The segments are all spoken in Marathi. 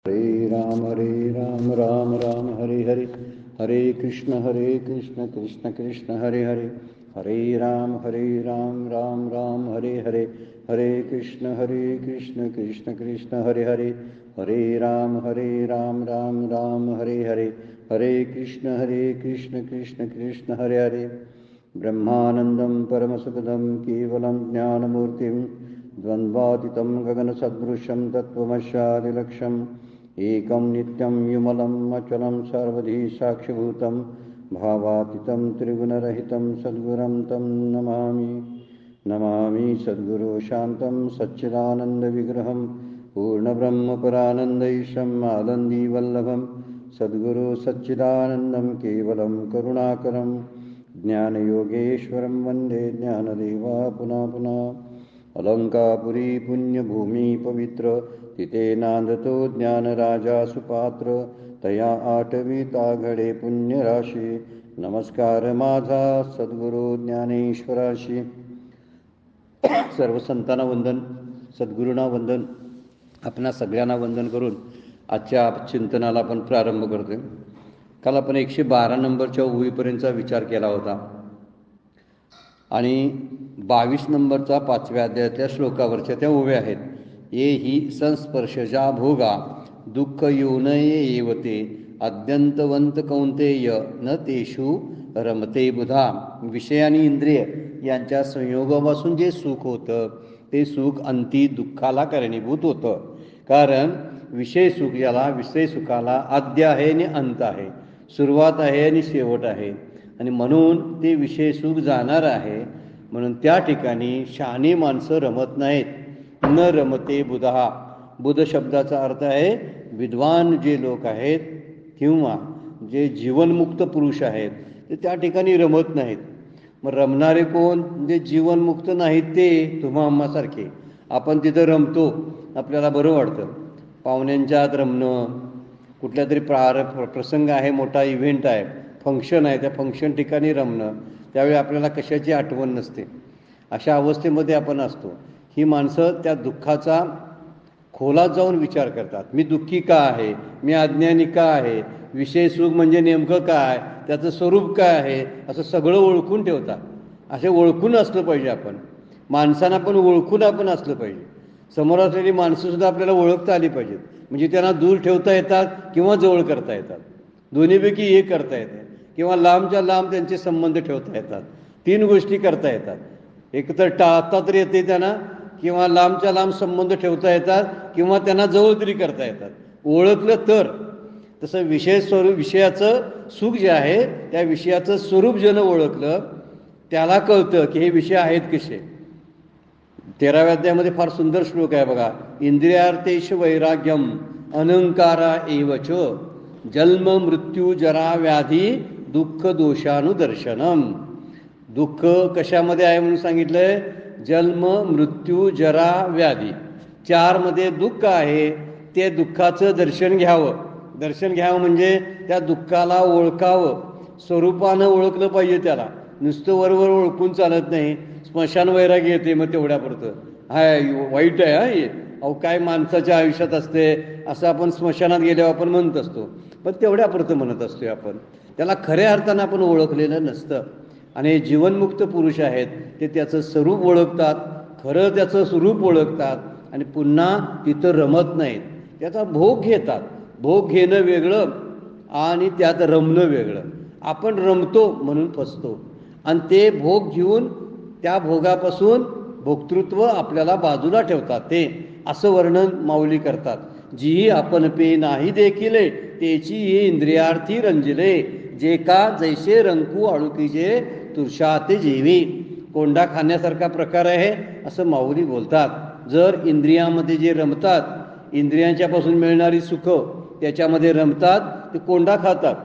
हरे राम राम राम हरे हरे, हरे कृष्ण कृष्ण कृष्ण हरे हरे, हरे राम राम राम हरे हरे, हरे कृष्ण कृष्ण कृष्ण हरे हरे, हरे राम राम राम हरे हरे, हरे कृष्ण कृष्ण कृष्ण हरे हरे. ब्रह्मानंदं परमसुखदं केवलं ज्ञानमूर्तिं द्वन्द्वातीतं गगनसदृशं तत्त्वमस्यादिलक्ष्यम् एकं नित्यं विमलं अचलं सर्वधी साक्षिभूतं भावातीतं त्रिगुणरहितं सद्गुरुं तं नमामि. नमामि सद्गुरो शान्तं सच्चिदानन्दविग्रहं पूर्णब्रह्मपरानन्दैशम् आनन्दीवल्लभं सद्गुरो सच्चिदानन्दं केवलं करुणाकरं ज्ञानयोगेश्वरं वन्दे ज्ञानदेवा पुनः पुनः. अलंकापुरी पुण्यभूमी पवित्र तिथे नांदतो ज्ञानराजा सुपात्र, तया आठवीता घडे पुण्यराशी. नमस्कार माझा सद्गुरू ज्ञानेश्वराशी. सर्व संतांना वंदन, सद्गुरूंना वंदन, आपणा सगळ्यांना वंदन करून आजच्या चिंतनाला आपण प्रारंभ करतोय. काल आपण 112 नंबरच्या ओळीपर्यंतचा विचार केला होता आणि 22 नंबरचा 5व्या अध्यायातल्या श्लोकावरच्या त्या ओव्या आहेत. ये ही संस्पर्शजा भोगा दुःख येऊनये येवते, अद्यंतवंत कौंतेय न तेषु रमते बुधा. विषय आणि इंद्रिय यांच्या संयोगापासून जे सुख होतं ते सुख अंती दुःखाला कारणीभूत होतं. कारण विषय सुख, याला विषय सुखाला आद्य आहे आणि अंत आहे, सुरुवात आहे आणि शेवट आहे, आणि म्हणून ते विषय सुख जाणार आहे. म्हणून त्या ठिकाणी शहाणी माणसं रमत नाहीत. न रमते बुधा. बुध शब्दाचा अर्थ आहे विद्वान जे लोक आहेत किंवा जे जीवनमुक्त पुरुष आहेत ते त्या ठिकाणी रमत नाहीत. मग रमणारे कोण? जे जीवनमुक्त नाहीत ते तुम्हा आम्हासारखे. आपण तिथं रमतो, आपल्याला बरं वाटतं. पाहुण्यांच्या आत रमणं, कुठल्या तरी प्रसंग आहे, मोठा इव्हेंट आहे, फंक्शन आहे, त्या फंक्शन ठिकाणी रमणं, त्यावेळी आपल्याला कशाची आठवण नसते. अशा अवस्थेमध्ये आपण असतो. ही माणसं त्या दुःखाचा खोलात जाऊन विचार करतात. मी दुःखी का आहे? मी अज्ञानी का आहे? विषय सुख म्हणजे नेमकं काय? त्याचं स्वरूप काय आहे? असं सगळं ओळखून ठेवतात. असे ओळखून असलं पाहिजे आपण. माणसांना पण ओळखून आपण असलं पाहिजे. समोर असलेली माणसंसुद्धा आपल्याला ओळखता आली पाहिजेत. म्हणजे त्यांना दूर ठेवता येतात किंवा जवळ करता येतात. दोन्हीपैकी एक करता येतं, किंवा लांबच्या लांब त्यांचे संबंध ठेवता येतात. 3 गोष्टी करता येतात. एक तर टाळता तरी येते त्यांना, किंवा लांबच्या लांब संबंध ठेवता येतात, किंवा त्यांना जवळ तरी करता येतात. ओळखलं तर. तसं विषयाचं सुख जे आहे त्या विषयाचं स्वरूप ज्यानं ओळखलं त्याला कळतं की हे विषय आहेत कसे. 13व्या अध्यायामध्ये फार सुंदर श्लोक आहे बघा. इंद्रियार्थेश वैराग्यम अनंकारा एवच जन्म मृत्यू जरा व्याधी दुःख दोषानुदर्शनम. दुःख कशामध्ये आहे म्हणून सांगितलंय? जन्म मृत्यू जरा व्याधी. 4 मध्ये दुःख आहे. ते दुःखाचं दर्शन घ्यावं. दर्शन घ्यावं म्हणजे त्या दुःखाला ओळखावं, स्वरूपानं ओळखलं पाहिजे त्याला. नुसतं वरवर ओळखून चालत नाही. स्मशान वैराग्य येते मग तेवढ्यापुरतं. हाय वाईट आहे हा हे, अहो काय माणसाच्या आयुष्यात असते असं आपण स्मशानात गेल्यावर आपण म्हणत असतो, पण तेवढ्यापुरतं म्हणत असतोय आपण. त्याला खऱ्या अर्थानं आपण ओळखलेलं नसतं. आणि जीवनमुक्त पुरुष आहेत ते त्याचं स्वरूप ओळखतात, खरं त्याचं स्वरूप ओळखतात, आणि पुन्हा तिथं रमत नाहीत. त्याचा भोग घेतात. भोग घेणं वेगळं आणि त्यात रमणं वेगळं. आपण रमतो म्हणून फसतो, आणि ते भोग घेऊन त्या भोगापासून भोक्तृत्व आपल्याला बाजूला ठेवतात. ते असं वर्णन माऊली करतात. जी आपण पे नाही देखिले तेची ये इंद्रियार्थी रंजिले, जे का जैसे रंकू आळुकीचे तुषाते जेवी. कोंडा खाण्यासारखा प्रकार आहे असं माऊली बोलतात. जर इंद्रियामध्ये जे रमतात, इंद्रियांच्यापासून मिळणारी सुख त्याच्यामध्ये रमतात, ते कोंडा खातात.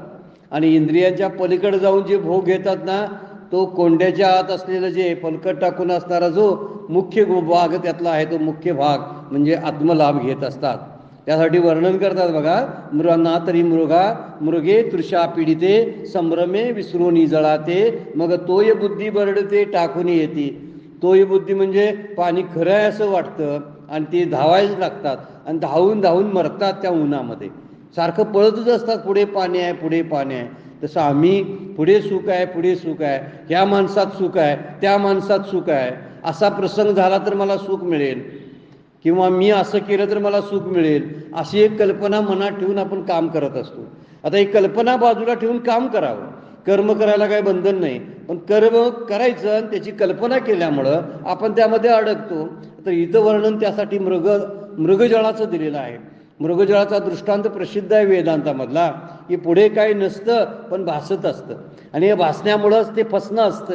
आणि इंद्रियांच्या पलीकडे जाऊन जे भोग घेतात ना, तो कोंड्याच्या आत असलेलं जे पलकट टाकून असणारा जो मुख्य भाग त्यातला आहे तो मुख्य भाग म्हणजे आत्मलाभ घेत असतात. त्यासाठी वर्णन करतात बघा. मृना तरी मृगे तृषा पीडिते संभ्रमे विसरून जळाते, मग तोय बुद्धी बरडते टाकून येते. तोय बुद्धी म्हणजे पाणी खरं आहे असं वाटतं, आणि ते धावायला लागतात आणि धावून धावून मरतात त्या उन्हामध्ये, सारखं पळतच असतात, पुढे पाणी आहे पुढे पाणी आहे. तसं आम्ही पुढे सुख आहे पुढे सुख आहे, ह्या माणसात सुख आहे त्या माणसात सुख आहे, असा प्रसंग झाला तर मला सुख मिळेल, किंवा मी असं केलं तर मला सुख मिळेल, अशी एक कल्पना मनात ठेवून आपण काम करत असतो. आता ही कल्पना बाजूला ठेवून काम करावं. कर्म करायला काही बंधन नाही, पण कर्म करायचं आणि त्याची कल्पना केल्यामुळं आपण त्यामध्ये अडकतो. तर इथं वर्णन त्यासाठी मृगजळाचं दिलेलं आहे. मृगजळाचा दृष्टांत प्रसिद्ध आहे वेदांतामधला, की पुढे काही नसतं पण भासत असतं, आणि हे भासण्यामुळंच ते फसणं असतं.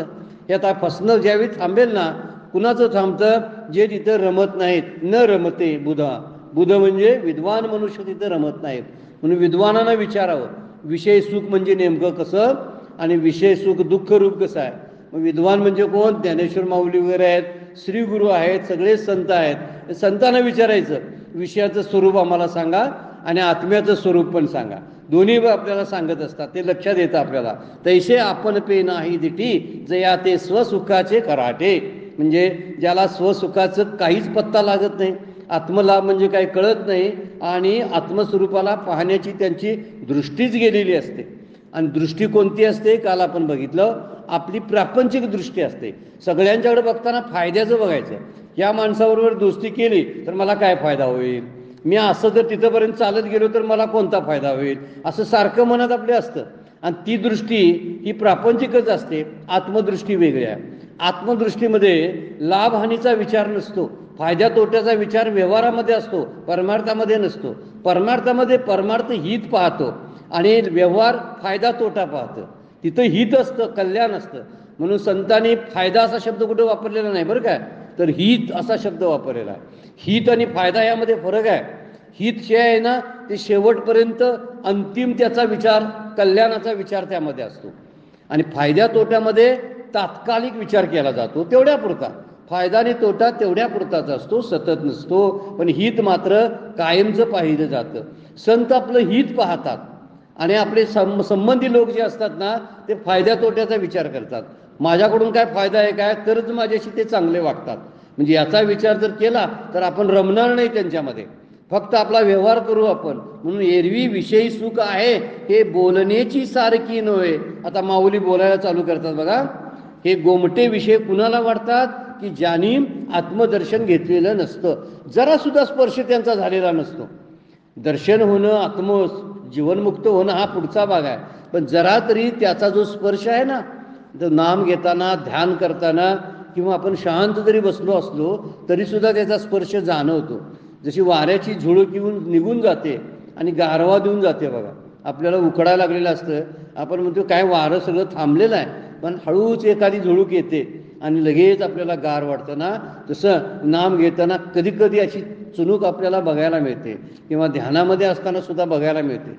हे आता फसणं ज्यावेळी थांबेल ना, कुणाचं थांबतं? जे तिथं रमत नाहीत. न रमते बुध म्हणजे विद्वान मनुष्य तिथं रमत नाहीत. म्हणून विद्वानांना विचारावं, विषय सुख म्हणजे नेमकं कसं आणि विषय सुख दुःख रूप कसं आहे. मग विद्वान म्हणजे कोण? ज्ञानेश्वर माऊली वगैरे आहेत, श्री गुरु आहेत, सगळे संत आहेत. संतांना विचारायचं, विषयाचं स्वरूप आम्हाला सांगा आणि आत्म्याचं स्वरूप पण सांगा. दोन्ही आपल्याला सांगत असतात, ते लक्षात येतं आपल्याला. तैसे आपण पे नाही दिठी जया ते स्वसुखाचे कराटे. म्हणजे ज्याला स्वसुखाचं काहीच पत्ता लागत नाही, आत्मलाभ म्हणजे काही कळत नाही, आणि आत्मस्वरूपाला पाहण्याची त्यांची दृष्टीच गेलेली असते. आणि दृष्टी कोणती असते? काल आपण बघितलं, आपली प्रापंचिक दृष्टी असते. सगळ्यांच्याकडे बघताना फायद्याचं बघायचं. या माणसाबरोबर दोस्ती केली तर मला काय फायदा होईल, मी असं जर तिथंपर्यंत चालत गेलो तर मला कोणता फायदा होईल, असं सारखं मनात आपले असतं. आणि ती दृष्टी ही प्रापंचिकच असते. आत्मदृष्टी वेगळी आहे. आत्मदृष्टीमध्ये लाभहानीचा विचार नसतो, फायद्या तोट्याचा विचार व्यवहारामध्ये असतो, परमार्थामध्ये नसतो. परमार्थामध्ये परमार्थ हित पाहतो आणि व्यवहार फायदा तोटा पाहतो. तिथं हित असतं, कल्याण असतं. म्हणून संतांनी फायदा असा शब्द कुठं वापरलेला नाही बरं काय, तर हित असा शब्द वापरलेला आहे. हित आणि फायदा यामध्ये फरक आहे. हित जे आहे ना, ते शेवटपर्यंत अंतिम त्याचा विचार, कल्याणाचा विचार त्यामध्ये असतो. आणि फायद्या तोट्यामध्ये तात्कालिक विचार केला जातो, तेवढ्यापुरता. फायदा आणि तोटा तेवढ्यापुरताच असतो, सतत नसतो. पण हित मात्र कायमचं पाहिलं जातं. संत आपलं हित पाहतात आणि आपले संबंधी लोक जे असतात ना, ते फायद्या तोट्याचा विचार करतात. माझ्याकडून काय फायदा आहे काय, तरच माझ्याशी ते चांगले वागतात. म्हणजे याचा विचार जर केला तर आपण रमणार नाही त्यांच्यामध्ये, फक्त आपला व्यवहार करू आपण. म्हणून एरवी विषयी सुख आहे हे बोलण्याची सारखी नव्हे. आता माऊली बोलायला चालू करतात बघा. हे गोमटे विषय कुणाला वाटतात? की ज्यांनी आत्मदर्शन घेतलेलं नसतं, जरा सुद्धा स्पर्श त्यांचा झालेला नसतो. दर्शन होणं, जीवनमुक्त होणं हा पुढचा भाग आहे, पण जरा तरी त्याचा जो स्पर्श आहे ना, तर नाम घेताना, ध्यान करताना, किंवा आपण शांत जरी बसलो असलो तरी सुद्धा त्याचा स्पर्श जाणवतो. जशी वाऱ्याची झुळूक येऊन निघून जाते आणि गारवा देऊन जाते बघा. आपल्याला उकडायला लागलेलं असतं, आपण म्हणतो काय वारं सगळं थांबलेलं आहे, पण हळूच एखादी झुळूक येते आणि लगेच आपल्याला गार वाटतं ना, तसं नाम घेताना कधी कधी अशी चुणूक आपल्याला बघायला मिळते, किंवा ध्यानामध्ये असताना सुद्धा बघायला मिळते,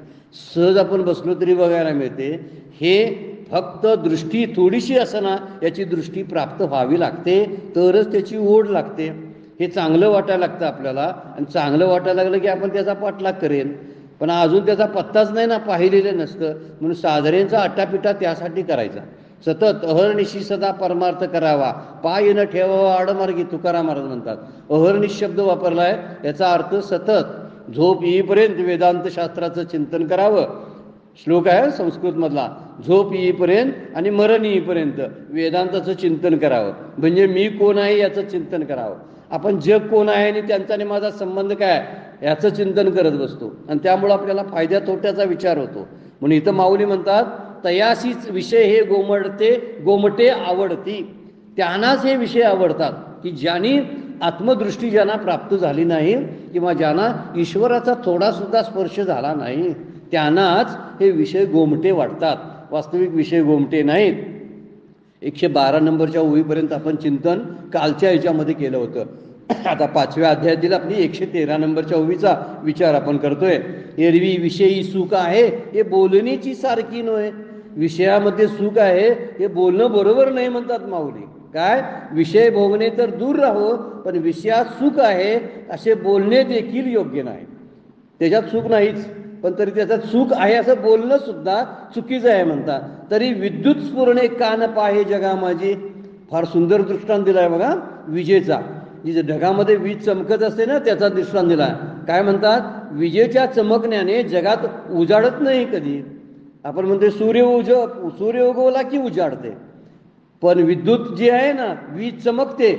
सहज आपण बसलो तरी बघायला मिळते. हे फक्त दृष्टी थोडीशी असना, याची दृष्टी प्राप्त व्हावी लागते, तरच त्याची ओढ लागते. हे चांगलं वाटायला लागतं आपल्याला, आणि चांगलं वाटायला लागलं की आपण त्याचा पाठलाग करेन. पण अजून त्याचा पत्ताच नाही ना, पाहिलेलं नसतं. म्हणून साधारणचा अट्टापिटा त्यासाठी करायचा. सतत अहर्निशी सदा परमार्थ करावा, पाय न ठेवावा आडमार्गी, तुकाराम महाराज म्हणतात. अहर्निश शब्द वापरला आहे, याचा अर्थ सतत झोप येईपर्यंत वेदांत शास्त्राचं चिंतन करावं. श्लोक आहे संस्कृतमधला, झोप येईपर्यंत आणि मरण येईपर्यंत वेदांताचं चिंतन करावं. म्हणजे मी कोण आहे याचं चिंतन करावं. आपण जग कोण आहे आणि त्यांचा आणि माझा संबंध काय याचं चिंतन करत बसतो, आणि त्यामुळं आपल्याला फायद्या तोट्याचा विचार होतो. म्हणून इथं माऊली म्हणतात, तयासीच विषय हे गोमटे आवडती. त्यांनाच हे विषय आवडतात की ज्यांनी आत्मदृष्टी ज्यांना प्राप्त झाली नाही, किंवा ज्यांना ईश्वराचा थोडा सुद्धा स्पर्श झाला नाही, त्यांनाच हे विषय गोमटे वाटतात. वास्तविक विषय गोमटे नाहीत. 112 नंबरच्या ओळीपर्यंत आपण चिंतन कालच्या ह्याच्यामध्ये केलं होतं. आता 5व्या अध्यायातील आपली 113 नंबरच्या ओळीचा विचार आपण करतोय. एरवी विषयी सुख आहे हे बोलण्याची सारखी नव्हे. विषयामध्ये सुख आहे हे बोलणं बरोबर नाही म्हणतात माऊली. काय विषय भोगणे तर दूर राहो, पण विषयात सुख आहे असे बोलणे देखील योग्य नाही. त्याच्यात सुख नाहीच, पण तरी त्याच्यात सुख आहे असं बोलणं सुद्धा चुकीचं आहे म्हणतात. तरी विद्युत स्फुरणे कान पाहे जगा माझी. फार सुंदर दृष्टांत दिलाय बघा विजेचा. जी ढगामध्ये वीज चमकत असते ना, त्याचा दृष्टांत दिला. काय म्हणतात, विजेच्या चमकण्याने जगात उजाडत नाही कधी. आपण म्हणतो सूर्य उगवला की उजाडते, पण विद्युत जी आहे ना, वीज चमकते,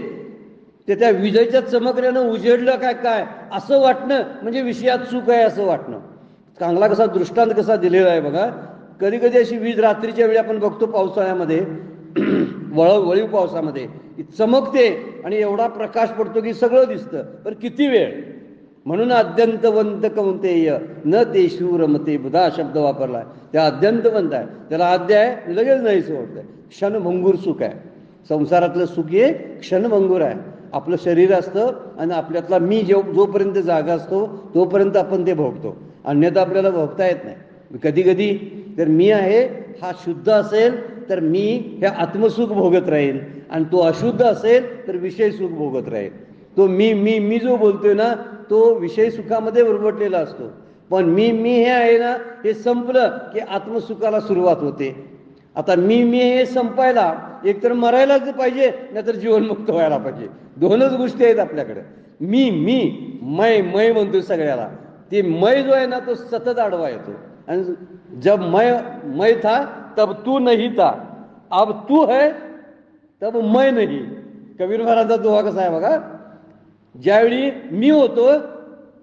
ते त्या विजेच्या चमकण्यानं उजेडलं काय काय असं वाटणं म्हणजे विषयात चूक आहे असं वाटणं. चांगला कसा दृष्टांत कसा दिलेला आहे बघा. कधी कधी अशी वीज रात्रीच्या वेळी आपण बघतो पावसाळ्यामध्ये वळीव पावसामध्ये चमकते आणि एवढा प्रकाश पडतो की सगळं दिसतं, पण किती वेळ. म्हणून अद्यंतवंत कौंतेय न ते शूरमते बुधा शब्द वापरलाय. त्या अद्यंतवंत आहे, त्याला अध्याय लगेच नाही सोडतंय. क्षणभंगूर सुख आहे संसारातलं सुख, हे क्षणभंगूर आहे. आपलं शरीर असतं आणि आपल्यातला मी जोपर्यंत जागा असतो तोपर्यंत आपण ते भोगतो, अन्यथा आपल्याला भोगता येत नाही. कधी कधी जर मी आहे हा शुद्ध असेल तर मी हे आत्मसुख भोगत राहील, आणि तो अशुद्ध असेल तर विषय सुख भोगत राहील. तो मी जो बोलतोय ना, तो विषय सुखामध्ये उरबटलेला असतो. पण मी हे आहे ना, हे संपलं की आत्मसुखाला सुरुवात होते. आता मी हे संपायला एकतर मरायलाच पाहिजे, नाहीतर जीवनमुक्त व्हायला पाहिजे. दोनच गोष्टी आहेत आपल्याकडे. मी मय म्हणतो सगळ्याला. ते मय जो आहे ना, तो सतत आडवा येतो. आणि जब मैं था तब तू नहीं था, अब तू है तब मैं नहीं. कबीर महाराजांचा दोहा कसा आहे बघा. ज्यावेळी मी होतो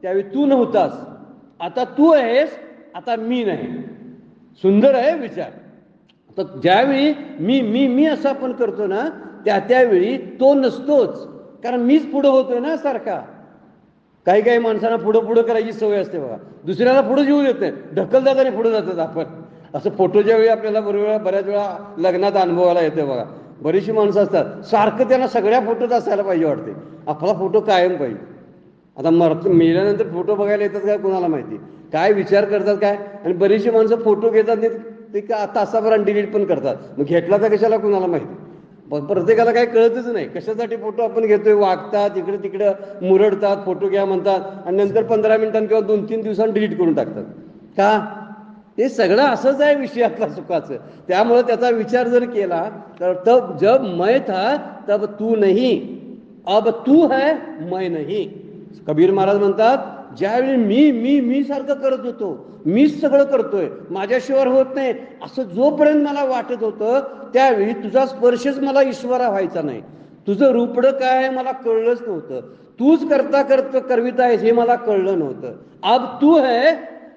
त्यावेळी तू नव्हतास, आता तू आहेस, आता मी नाही. सुंदर आहे विचार. तर ज्यावेळी मी असं आपण करतो ना, त्यावेळी तो नसतोच, कारण मीच पुढं होतोय ना सारखा. काही माणसांना पुढं करायची सवय असते बघा. दुसऱ्याला पुढे जीव देत नाही, ढकलतात आणि पुढे जातात आपण. असं फोटोच्या वेळी आपल्याला बऱ्याच वेळा लग्नात अनुभवायला येते बघा. बरीचशी माणसं असतात सारखं त्यांना सगळ्या फोटोत असायला पाहिजे वाटते. आपला फोटो कायम पाहिजे. आता मेल्यानंतर फोटो बघायला येतात काय कुणाला माहिती, काय विचार करतात काय. आणि बरीचशी माणसं फोटो घेतात ते तासाभरात डिलीट पण करतात. मग घेतला तर कशाला कुणाला माहिती. प्रत्येकाला काही कळतच नाही कशासाठी फोटो आपण घेतोय. वागतात इकडे तिकडं, मुरडतात, फोटो घ्या म्हणतात, आणि नंतर 15 मिनिटांनी किंवा 2-3 दिवसांनी डिलीट करून टाकतात. का? हे सगळं असंच आहे विषयातला सुखाचं. त्यामुळे त्याचा विचार जर केला तर तब जब मैं था तब तू नहीं, अब तू है मैं नहीं. कबीर महाराज म्हणतात, ज्यावेळी मी सारखं करत होतो, मीच सगळं करतोय, माझ्याशिवाय होत नाही असं जोपर्यंत मला वाटत होतं, त्यावेळी तुझा स्पर्शच मला ईश्वरा व्हायचा नाही. तुझं रूपडं काय मला कळलंच नव्हतं. तूच करवित आहेस हे मला कळलं नव्हतं. अब तू है,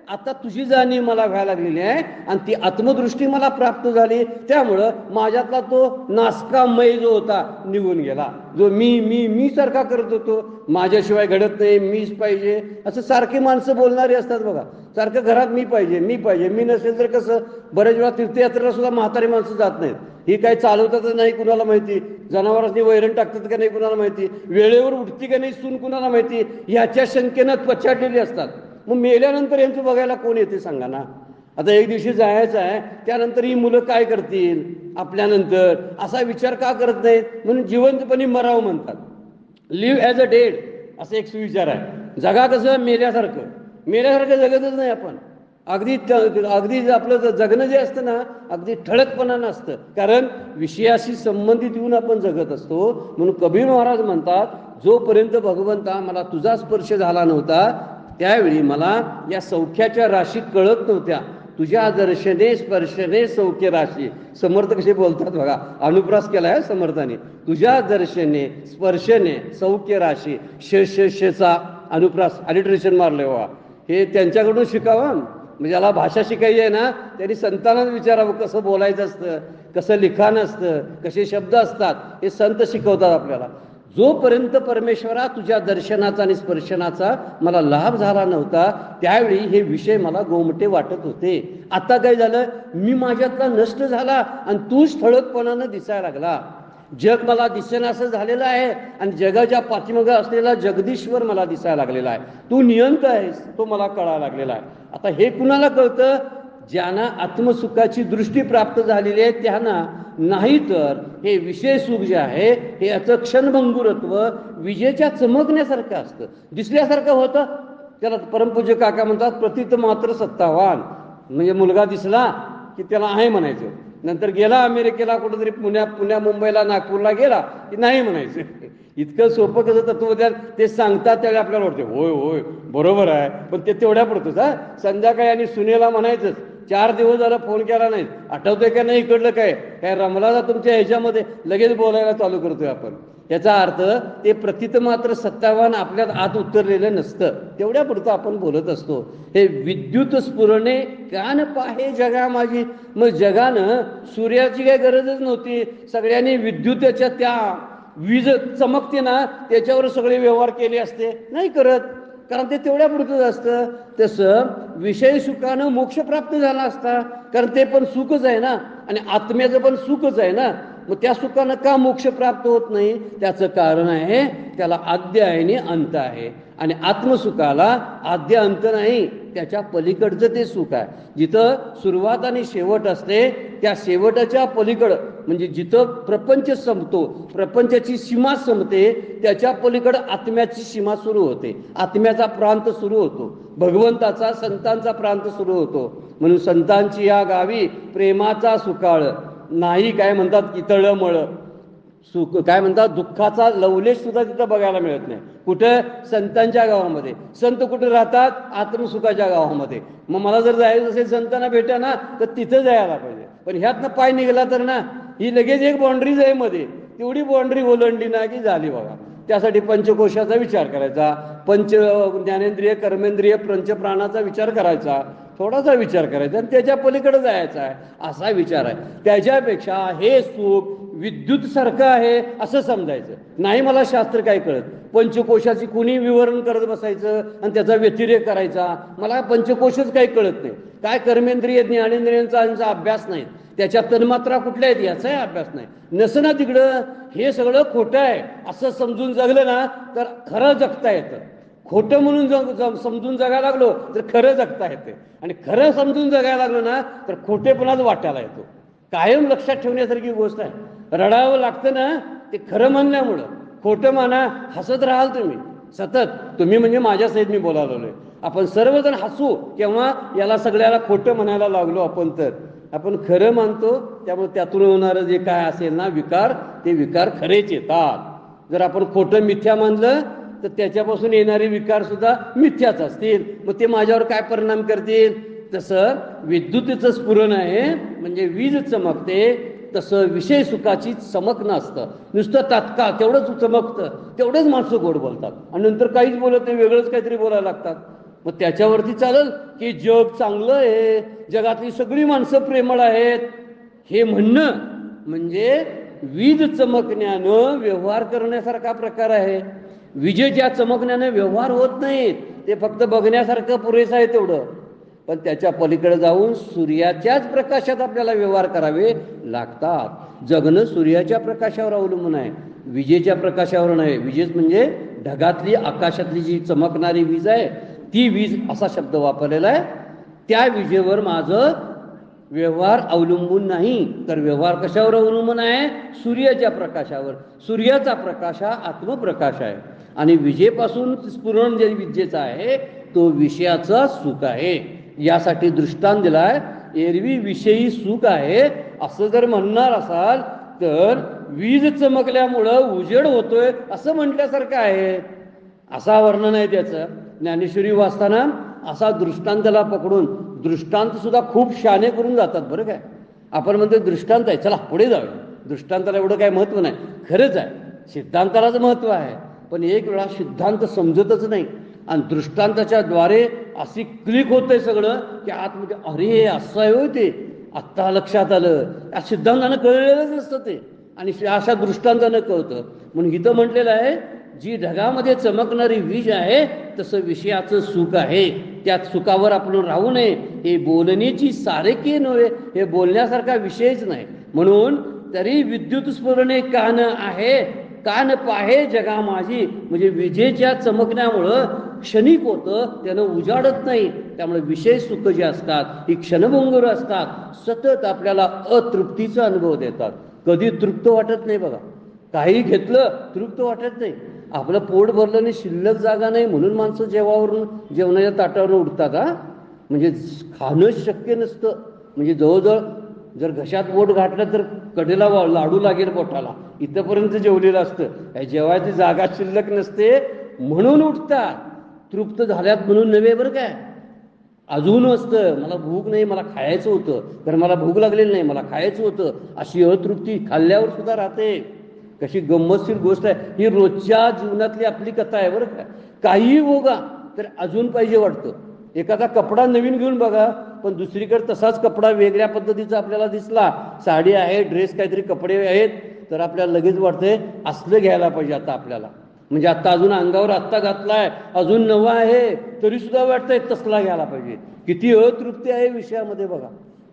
आता तुझी जाणीव मला व्हायला लागलेली आहे, आणि ती आत्मदृष्टी मला प्राप्त झाली. त्यामुळं माझ्यातला तो नासकामय जो होता निघून गेला. जो मी सारखा करत होतो, माझ्याशिवाय घडत नाही, मीच पाहिजे असं सारखी माणसं बोलणारी असतात बघा. सारखं घरात मी पाहिजे, मी नसेल तर कसं. बऱ्याच वेळा तीर्थयात्रेला सुद्धा म्हातारी माणसं जात नाहीत. ही काय चालवतात नाही कुणाला माहिती, जनावरांनी वैरण टाकतात का नाही कुणाला माहिती, वेळेवर उठती का नाही सून कुणाला माहिती, ह्याच्या शंकेनं पछाडलेली असतात. मग मेल्यानंतर यांचं बघायला कोण येते सांगा ना. आता एक दिवशी जायचं आहे, त्यानंतर ही मुलं काय करतील आपल्यानंतर असा विचार का करत नाहीत. म्हणून जिवंतपणी मरावं म्हणतात. लिव्ह ॲज अ डेड असं एक सुविचार आहे. जगा कसं मेल्यासारखं जगतच नाही आपण. अगदी आपलं जगणं जे असतं ना, अगदी ठळकपणानं असतं, कारण विषयाशी संबंधित येऊन आपण जगत असतो. म्हणून कबीर महाराज म्हणतात, जोपर्यंत भगवंता मला तुझा स्पर्श झाला नव्हता त्यावेळी मला या सौख्याच्या राशी कळत नव्हत्या. तुझ्या दर्शने स्पर्शने सौख्य राशी. समर्थ कसे बोलतात बघा, अनुप्रास केला आहे समर्थाने. तुझ्या दर्शने स्पर्शने सौख्य राशी. शेचा अनुप्रास अलिट्रेशन मारले बघा. हे त्यांच्याकडून शिकावं. म्हणजे ज्याला भाषा शिकायची आहे ना, त्यांनी संतांनाच विचारावं कसं बोलायचं असतं, कसं लिखाण असतं, कसे शब्द असतात, हे संत शिकवतात आपल्याला. जोपर्यंत परमेश्वरा तुझ्या दर्शनाचा आणि स्पर्शनाचा मला लाभ झाला नव्हता त्यावेळी हे विषय मला गोमटे वाटत होते. आता काय झालं, मी माझ्यातला नष्ट झाला आणि तूच ठळकपणानं दिसायला लागला. जग मला दिसेना असं झालेलं आहे, आणि जगाच्या पाठीमागं असलेला जगदीश्वर मला दिसायला लागलेला आहे. तू नियंत आहेस तो मला कळायला लागलेला आहे. आता हे कुणाला कळतं? ज्यांना आत्मसुखाची दृष्टी प्राप्त झालेली आहे त्यांना. नाही तर हे विषय सुख जे आहे हे याचं क्षणभंगुरत्व विजेच्या चमकण्यासारखं असतं, दिसल्यासारखं होतं. त्याला परमपूज्य काका म्हणतात प्रतीत मात्र सत्तावान. म्हणजे मुलगा दिसला की त्याला आहे म्हणायचं, नंतर गेला अमेरिकेला कुठेतरी पुण्या मुंबईला नागपूरला गेला की नाही म्हणायचं. इतकं सोपं कसं तत्वज्ञान ते सांगतात त्यावेळी आपल्याला वाटते होय होय बरोबर आहे, पण ते तेवढ्या पुरतंच. संध्याकाळी आणि सुनेला म्हणायचंच 4 दिवस झाला फोन केला नाही, आठवतंय का नाही इकडलं काय काय रमला ना तुमच्या ह्याच्यामध्ये, लगेच बोलायला चालू करतोय आपण. याचा अर्थ ते प्रतीत मात्र सत्तावान आपल्यात आत उतरलेलं नसतं, तेवढ्या पुरतं आपण बोलत असतो. हे विद्युत स्फुरणे कान पाहे जगा माझी. मग जगानं सूर्याची काही गरजच नव्हती, सगळ्यांनी विद्युताच्या त्या वीज चमकते ना त्याच्यावर सगळे व्यवहार केले असते, नाही करत, कारण ते तेवढ्या पुरतंच असतं. तसं विषय सुखानं मोक्ष प्राप्त झाला असता, कारण ते पण सुखच आहे ना, आणि आत्म्याचं पण सुखच आहे ना. मग त्या सुखानं का मोक्ष प्राप्त होत नाही? त्याचं कारण आहे त्याला आद्य आहे आणि अंत आहे, आणि आत्मसुखाला आद्य अंत नाही, त्याच्या पलीकडचं ते सुख आहे. जिथं सुरुवात आणि शेवट असते त्या शेवटाच्या पलीकडं, म्हणजे जिथं प्रपंच संपतो, प्रपंचाची सीमा संपते, त्याच्या पलीकडं आत्म्याची सीमा सुरू होते, आत्म्याचा प्रांत सुरू होतो, भगवंताचा संतांचा प्रांत सुरू होतो. म्हणून संतांची या गावी प्रेमाचा सुकाळ नाही, काय म्हणतात कितळमळ, सुख काय म्हणतात दुःखाचा लवलेश सुद्धा तिथं बघायला मिळत नाही. कुठं? संतांच्या गावामध्ये. संत कुठे राहतात? आत्मसुखाच्या गावामध्ये. मग मला जर जायचं असेल संतांना भेटा ना, तर तिथं जायला पाहिजे. पण ह्यातनं पाय निघाला तर ना, ही लगेच एक बाउंड्रीज आहे मध्ये, तेवढी बाउंड्री ओलांडली ना की झाली बघा. त्यासाठी पंचकोशाचा विचार करायचा, पंच ज्ञानेंद्रिय कर्मेंद्रिय पंचप्राणाचा विचार करायचा, थोडासा विचार करायचा, आणि त्याच्या पलीकडे जायचा आहे, असा विचार आहे. त्याच्यापेक्षा हे सुख विद्युत सारखं आहे असं समजायचं नाही. मला शास्त्र काय कळत, पंचकोशाची कुणी विवरण करत बसायचं आणि त्याचा व्यतिरेक करायचा, मला पंचकोशच काही कळत नाही. काय कर्मेंद्रिय ज्ञानेंद्रियांचा अभ्यास नाही, त्याच्या तन्मात्रा कुठल्या आहेत याचाही अभ्यास नाही, नसना तिकडं. हे सगळं खोटं आहे असं समजून जगलं ना तर खरं जगता येतं. खोटं म्हणून समजून जगायला लागलो तर खरं जगता येते, आणि खरं समजून जगायला लागलो ना तर खोटेपणाच वाटायला येतो. कायम लक्षात ठेवण्यासारखी गोष्ट आहे. रडावं लागतं ना ते खरं म्हणल्यामुळं. खोटं म्हणा, हसत राहाल तुम्ही सतत, तुम्ही म्हणजे माझ्या सहित मी बोलायला लागलोय. आपण सर्वजण हसू केव्हा याला सगळ्याला खोटं म्हणायला लागलो आपण, तर आपण खरं मानतो, त्यामुळे त्यातून होणारं जे काय असेल ना विकार, ते विकार खरेच येतात. जर आपण खोटं मिथ्या मानलं तर त्याच्यापासून येणारे विकार सुद्धा मिथ्याच असतील, मग ते माझ्यावर काय परिणाम करतील? तसं विद्युतीचं स्फुरण आहे म्हणजे वीज चमकते, तसं विषय सुखाची चमक नसतं. नुसतं तात्काळ तेवढंच चमकतं, तेवढेच माणसं गोड बोलतात, आणि नंतर काहीच बोलत नाही, वेगळंच काहीतरी बोलायला लागतात. मग त्याच्यावरती चालेल की जग चांगलं आहे, जगातली सगळी माणसं प्रेमळ आहेत, हे म्हणणं म्हणजे वीज चमकण्यानं व्यवहार करण्यासारखा प्रकार आहे. विजेच्या चमकण्याने व्यवहार होत नाहीत, ते फक्त बघण्यासारखं पुरेसं आहे तेवढं. पण त्याच्या पलीकडे जाऊन सूर्याच्याच प्रकाशात आपल्याला व्यवहार करावे लागतात. जगणं सूर्याच्या प्रकाशावर अवलंबून आहे, विजेच्या प्रकाशावर नाही. विजेच म्हणजे ढगातली आकाशातली जी चमकणारी वीज आहे ती वीज असा शब्द वापरलेला आहे. त्या विजेवर माझं व्यवहार अवलंबून नाही, तर व्यवहार कशावर अवलंबून आहे? सूर्याच्या प्रकाशावर. सूर्याचा प्रकाश हा आत्मप्रकाश आहे, आणि विजेपासून स्फुरण जे विजेचा आहे तो विषयाचा सुख आहे. यासाठी दृष्टांत दिलाय, एरवी विषयी सुख आहे असं जर म्हणणार असाल तर वीज चमकल्यामुळं उजेड होतोय असं म्हटल्यासारखं आहे, असा वर्णन आहे त्याचं. ज्ञानेश्वरी वाचताना असा दृष्टांताला पकडून, दृष्टांत सुद्धा खूप शाने करून जातात बरं काय. आपण म्हणतो दृष्टांत आहे, चला पुढे जाऊया, दृष्टांताला एवढं काय महत्व नाही. खरंच आहे, सिद्धांतालाच महत्व आहे, पण एक वेळा सिद्धांत समजतच नाही, आणि दृष्टांताच्या द्वारे अशी क्लिक होतंय सगळं की आतमध्ये अरे असं आहे होय, ते आत्ता लक्षात आलं. या सिद्धांतानं कळलेलंच नसतं ते, आणि अशा दृष्टांतानं कळतं. म्हणून इथं म्हटलेलं आहे, जी ढगामध्ये चमकणारी वीज आहे तसं विषयाचं सुख आहे, त्या सुखावर आपण राहू नये. हे बोलण्याची सारेकी नव्हे, हे बोलण्यासारखा विषयच नाही. म्हणून तरी विद्युत स्फुरणे कान आहे, कान पाहे जगा माझी, म्हणजे विजेच्या चमकण्यामुळं क्षणिक होतं, त्यानं उजाडत नाही. त्यामुळे विषय सुख जे असतात ही क्षणभंगुर असतात, सतत आपल्याला अतृप्तीचा अनुभव देतात. कधी तृप्त वाटत नाही बघा, काही घेतलं तृप्त वाटत नाही. आपलं पोट भरलं नाही, शिल्लक जागा नाही, म्हणून माणसं जेवणाच्या ताटावरून उठतात. म्हणजे खाणं शक्य नसतं, म्हणजे जवळजवळ जर घशात बोट घातलं तर कडेला लाडू लागेल पोटाला, इथंपर्यंत जेवलेलं असतं. काही जेवायची जागा शिल्लक नसते म्हणून उठतात. तृप्त झाल्यात म्हणून नव्हे बरं काय, अजून असतं मला भूक नाही, मला खायचं होतं, तर मला भूक लागलेली नाही, मला खायचं होतं, अशी अतृप्ती खाल्ल्यावर सुद्धा राहते. कशी गंमतशीर गोष्ट आहे ही, रोजच्या जीवनातली आपली कथा आहे बरं काय. काहीही बघा तर अजून पाहिजे वाटतं. एखादा कपडा नवीन घेऊन बघा, पण दुसरीकडे तसाच कपडा वेगळ्या पद्धतीचा आपल्याला दिसला, साडी आहे, ड्रेस काहीतरी कपडे आहेत, तर आपल्याला लगेच वाटतंय असलं घ्यायला पाहिजे आता आपल्याला. म्हणजे आता अजून अंगावर आत्ता घातलाय, अजून नवा आहे, तरी सुद्धा वाटतंय तसला घ्यायला पाहिजे. किती अतृप्ती आहे विषयामध्ये बघा.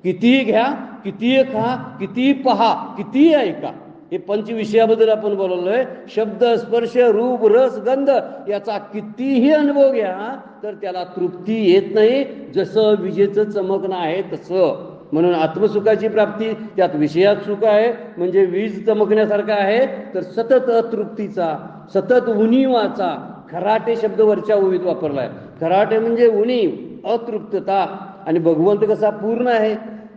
कितीही घ्या, कितीही खा, कितीही पहा, कितीही ऐका. हे पंचविषयाबद्दल आपण बोललोय. शब्द, स्पर्श, रूप, रस, गंध याचा कितीही अनुभव घ्या तर त्याला तृप्ती येत नाही, जसं विजेचं चमकणं आहे तसं. म्हणून आत्मसुखाची प्राप्ती त्यात विषयात सुख आहे, म्हणजे वीज चमकण्यासारखं आहे, तर सतत अतृप्तीचा, सतत उणीवाचा, खराटे शब्द वरच्या ओळीत वापरलाय. खराटे म्हणजे उणीव, अतृप्तता. आणि भगवंत कसा पूर्ण आहे.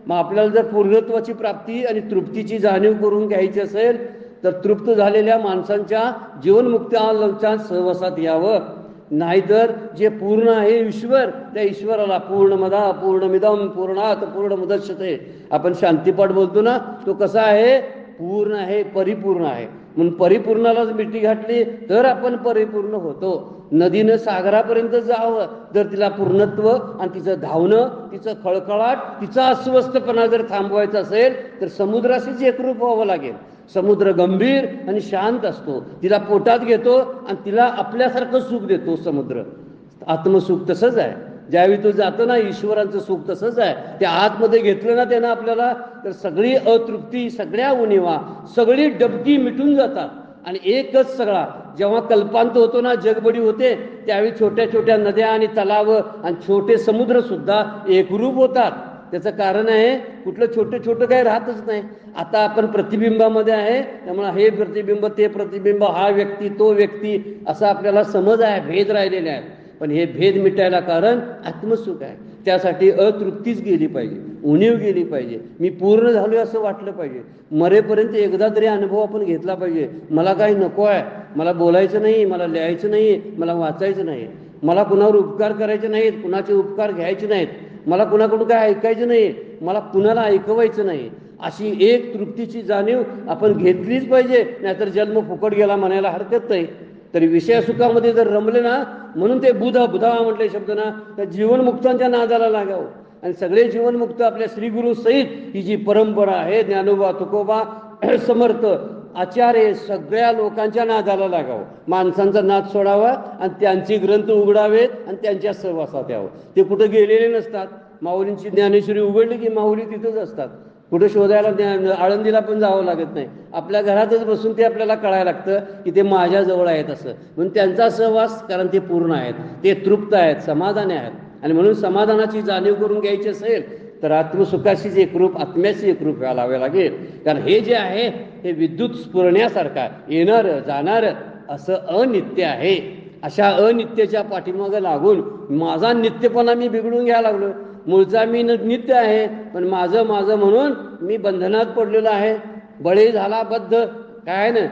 मग आपल्याला जर पूर्णत्वाची प्राप्ती आणि तृप्तीची जाणीव करून घ्यायची असेल तर तृप्त झालेल्या माणसांच्या जीवनमुक्त्यांच्या सहवासात यावं. नाहीतर जे पूर्ण आहे ईश्वर, त्या ईश्वराला पूर्णमदा पूर्णमिदम पूर्णात पूर्णमुदच्यते, आपण शांतीपाठ बोलतो ना, तो कसा आहे, पूर्ण आहे, परिपूर्ण आहे. म्हणून परिपूर्णालाच मिठी घातली तर आपण परिपूर्ण होतो. नदीनं सागरापर्यंत जावं जर तिला पूर्णत्व आणि तिचं धावणं, तिचं खळखळाट, तिचा अस्वस्थपणा जर थांबवायचा असेल तर समुद्राशीच एकरूप व्हावं लागेल. समुद्र गंभीर आणि शांत असतो, तिला पोटात घेतो आणि तिला आपल्यासारखं सुख देतो समुद्र. आत्मसुख तसंच आहे. ज्यावेळी तो जातो ना, ईश्वरांचं सुख तसंच आहे. त्या आतमध्ये घेतलं ना त्यानं आपल्याला, तर सगळी अतृप्ती, सगळ्या उणीवा, सगळी डबकी मिटून जातात. आणि एकच सगळा, जेव्हा कल्पांत होतो ना, जगबडी होते, त्यावेळी छोट्या छोट्या नद्या आणि तलाव आणि छोटे समुद्र सुद्धा एकरूप होतात. त्याचं कारण आहे, कुठलं छोटं छोटं काही राहतच नाही. आता आपण प्रतिबिंबामध्ये आहे, त्यामुळे हे प्रतिबिंब, ते प्रतिबिंब, हा व्यक्ती, तो व्यक्ती, असा आपल्याला समज आहे, भेद राहिलेले आहेत. पण हे भेद मिटायला कारण आत्मसुख आहे. त्यासाठी अतृप्तीच गेली पाहिजे, उणीव गेली पाहिजे, मी पूर्ण झालोय असं वाटलं पाहिजे. मरेपर्यंत एकदा तरी अनुभव आपण घेतला पाहिजे. मला काही नको आहे, मला बोलायचं नाही, मला लिहायचं नाही, मला वाचायचं नाही, मला कुणावर उपकार करायचे नाहीत, कुणाचे उपकार घ्यायचे नाहीत, मला कुणाकडून काय ऐकायचं नाही, मला कुणाला ऐकवायचं नाही. अशी एक तृप्तीची जाणीव आपण घेतलीच पाहिजे. नाहीतर जन्म फुकट गेला म्हणायला हरकत नाही. तरी विषय सुखामध्ये जर रमले ना, म्हणून ते बुधा म्हटले शब्द ना, तर जीवनमुक्तांच्या नादाला लागावं. आणि सगळे जीवनमुक्त आपल्या श्रीगुरु सहित ही जी परंपरा आहे, ज्ञानोबा, तुकोबा, समर्थ, आचार्य, सगळ्या लोकांच्या नादाला लागावं. माणसांचा नाद सोडावा आणि त्यांचे ग्रंथ उघडावेत आणि त्यांच्या सहवासात यावं. ते कुठं गेलेले नसतात. माऊलींची ज्ञानेश्वरी उघडली की माऊली तिथंच असतात. कुठं शोधायला आळंदीला पण जावं लागत नाही. आपल्या घरातच बसून ते आपल्याला कळायला लागतं की ते माझ्या जवळ आहेत असं. म्हणून त्यांचा सहवास, कारण ते पूर्ण आहेत, ते तृप्त आहेत, समाधानी आहेत. आणि म्हणून समाधानाची जाणीव करून घ्यायची असेल तर आत्मसुखाशीच एकरूप, आत्म्याशी एकरूप व्हायला लागेल. कारण हे जे आहे हे विद्युत स्फुरण्यासारखं येणारं जाणारं असं अनित्य आहे. अशा अनित्याच्या पाठीमागं लागून माझा नित्यपणा मी बिघडून घ्यायला लागलो. मूळचा मी नित्य आहे, पण माझं माझं म्हणून मी बंधनात पडलेलो आहे. बळी झाला बद्ध, काय ना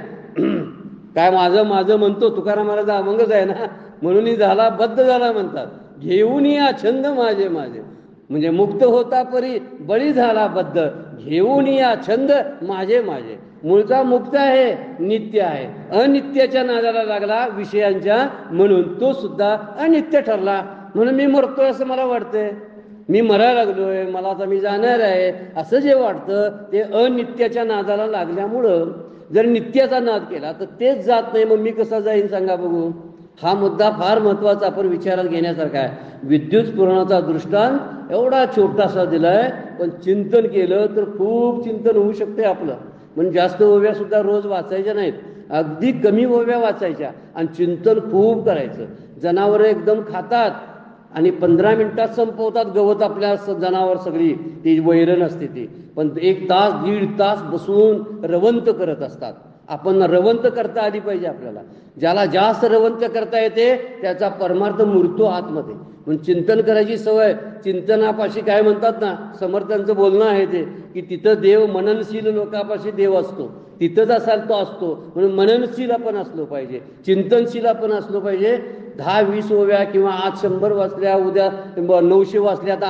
काय माझं माझं म्हणतो, तुकारामाला अभंगच आहे ना, म्हणून झाला बद्ध झाला म्हणतात. घेऊन या छंद माझे माझे, म्हणजे मुक्त होता परी बळी झाला बद्ध, घेऊन या छंद माझे माझे. मूळचा मुक्त आहे, नित्य आहे, अनित्याच्या नादाला लागला विषयांच्या, म्हणून तो सुद्धा अनित्य ठरला. म्हणून मी मरतोय असं मला वाटतंय, मी मरायला लागलोय, मला आता मी जाणार आहे असं जे वाटतं ते अनित्याच्या नादाला लागल्यामुळं. जर नित्याचा नाद केला तर तेच जात नाही, मग मी कसा जाईन सांगा बघू. हा मुद्दा फार महत्वाचा आपण विचारात घेण्यासारखा आहे. विद्युत स्फुरणाचा दृष्टांत एवढा छोटासा दिलाय, पण चिंतन केलं तर खूप चिंतन होऊ शकते आपलं. म्हणजे जास्त ओव्या सुद्धा रोज वाचायच्या नाहीत, अगदी कमी ओव्या वाचायच्या आणि चिंतन खूप करायचं. जनावरं एकदम खातात आणि 15 मिनिटात संपवतात गवत, आपल्या जनावर सगळी ती वैरण असते ती, पण 1 तास 1.5 तास बसून रवंत करत असतात. आपण रवंत करता आली पाहिजे आपल्याला. ज्याला जास्त रवंत करता येते त्याचा परमार्थ मूर्तो आतमध्ये. म्हणून चिंतन करायची सवय. चिंतनापाशी काय म्हणतात ना, समर्थांचं बोलणं आहे ते, की तिथं देव, मननशील लोकांपाशी देव असतो, तिथंच असाल तो असतो. म्हणून मननशील आपण असलो पाहिजे, चिंतनशील आपण असलो पाहिजे. 10-20 ओव्या किंवा आज 100 वाचल्या, उद्या 900 वाचल्या, तर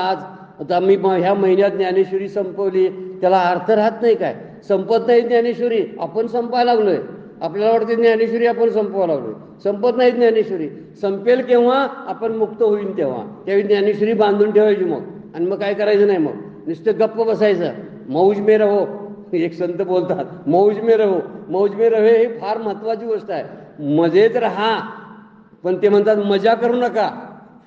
आता मी ह्या महिन्यात ज्ञानेश्वरी संपवली, त्याला अर्थ राहत नाही. काय संपत नाही ज्ञानेश्वरी, आपण संपायला लागलोय. आपल्याला वाटते ज्ञानेश्वरी आपण संपवा लागलोय, संपत नाही ज्ञानेश्वरी. संपेल केव्हा, आपण मुक्त होईल तेव्हा, त्यावेळी ज्ञानेश्वरी बांधून ठेवायची मग. आणि मग काय करायचं नाही, मग नुसतं गप्प बसायचं. मौज में रहो, एक संत बोलतात, मौज में रहो. मौज में रहे ही फार महत्वाची गोष्ट आहे. मजेत राहा, पण ते म्हणतात मजा करू नका.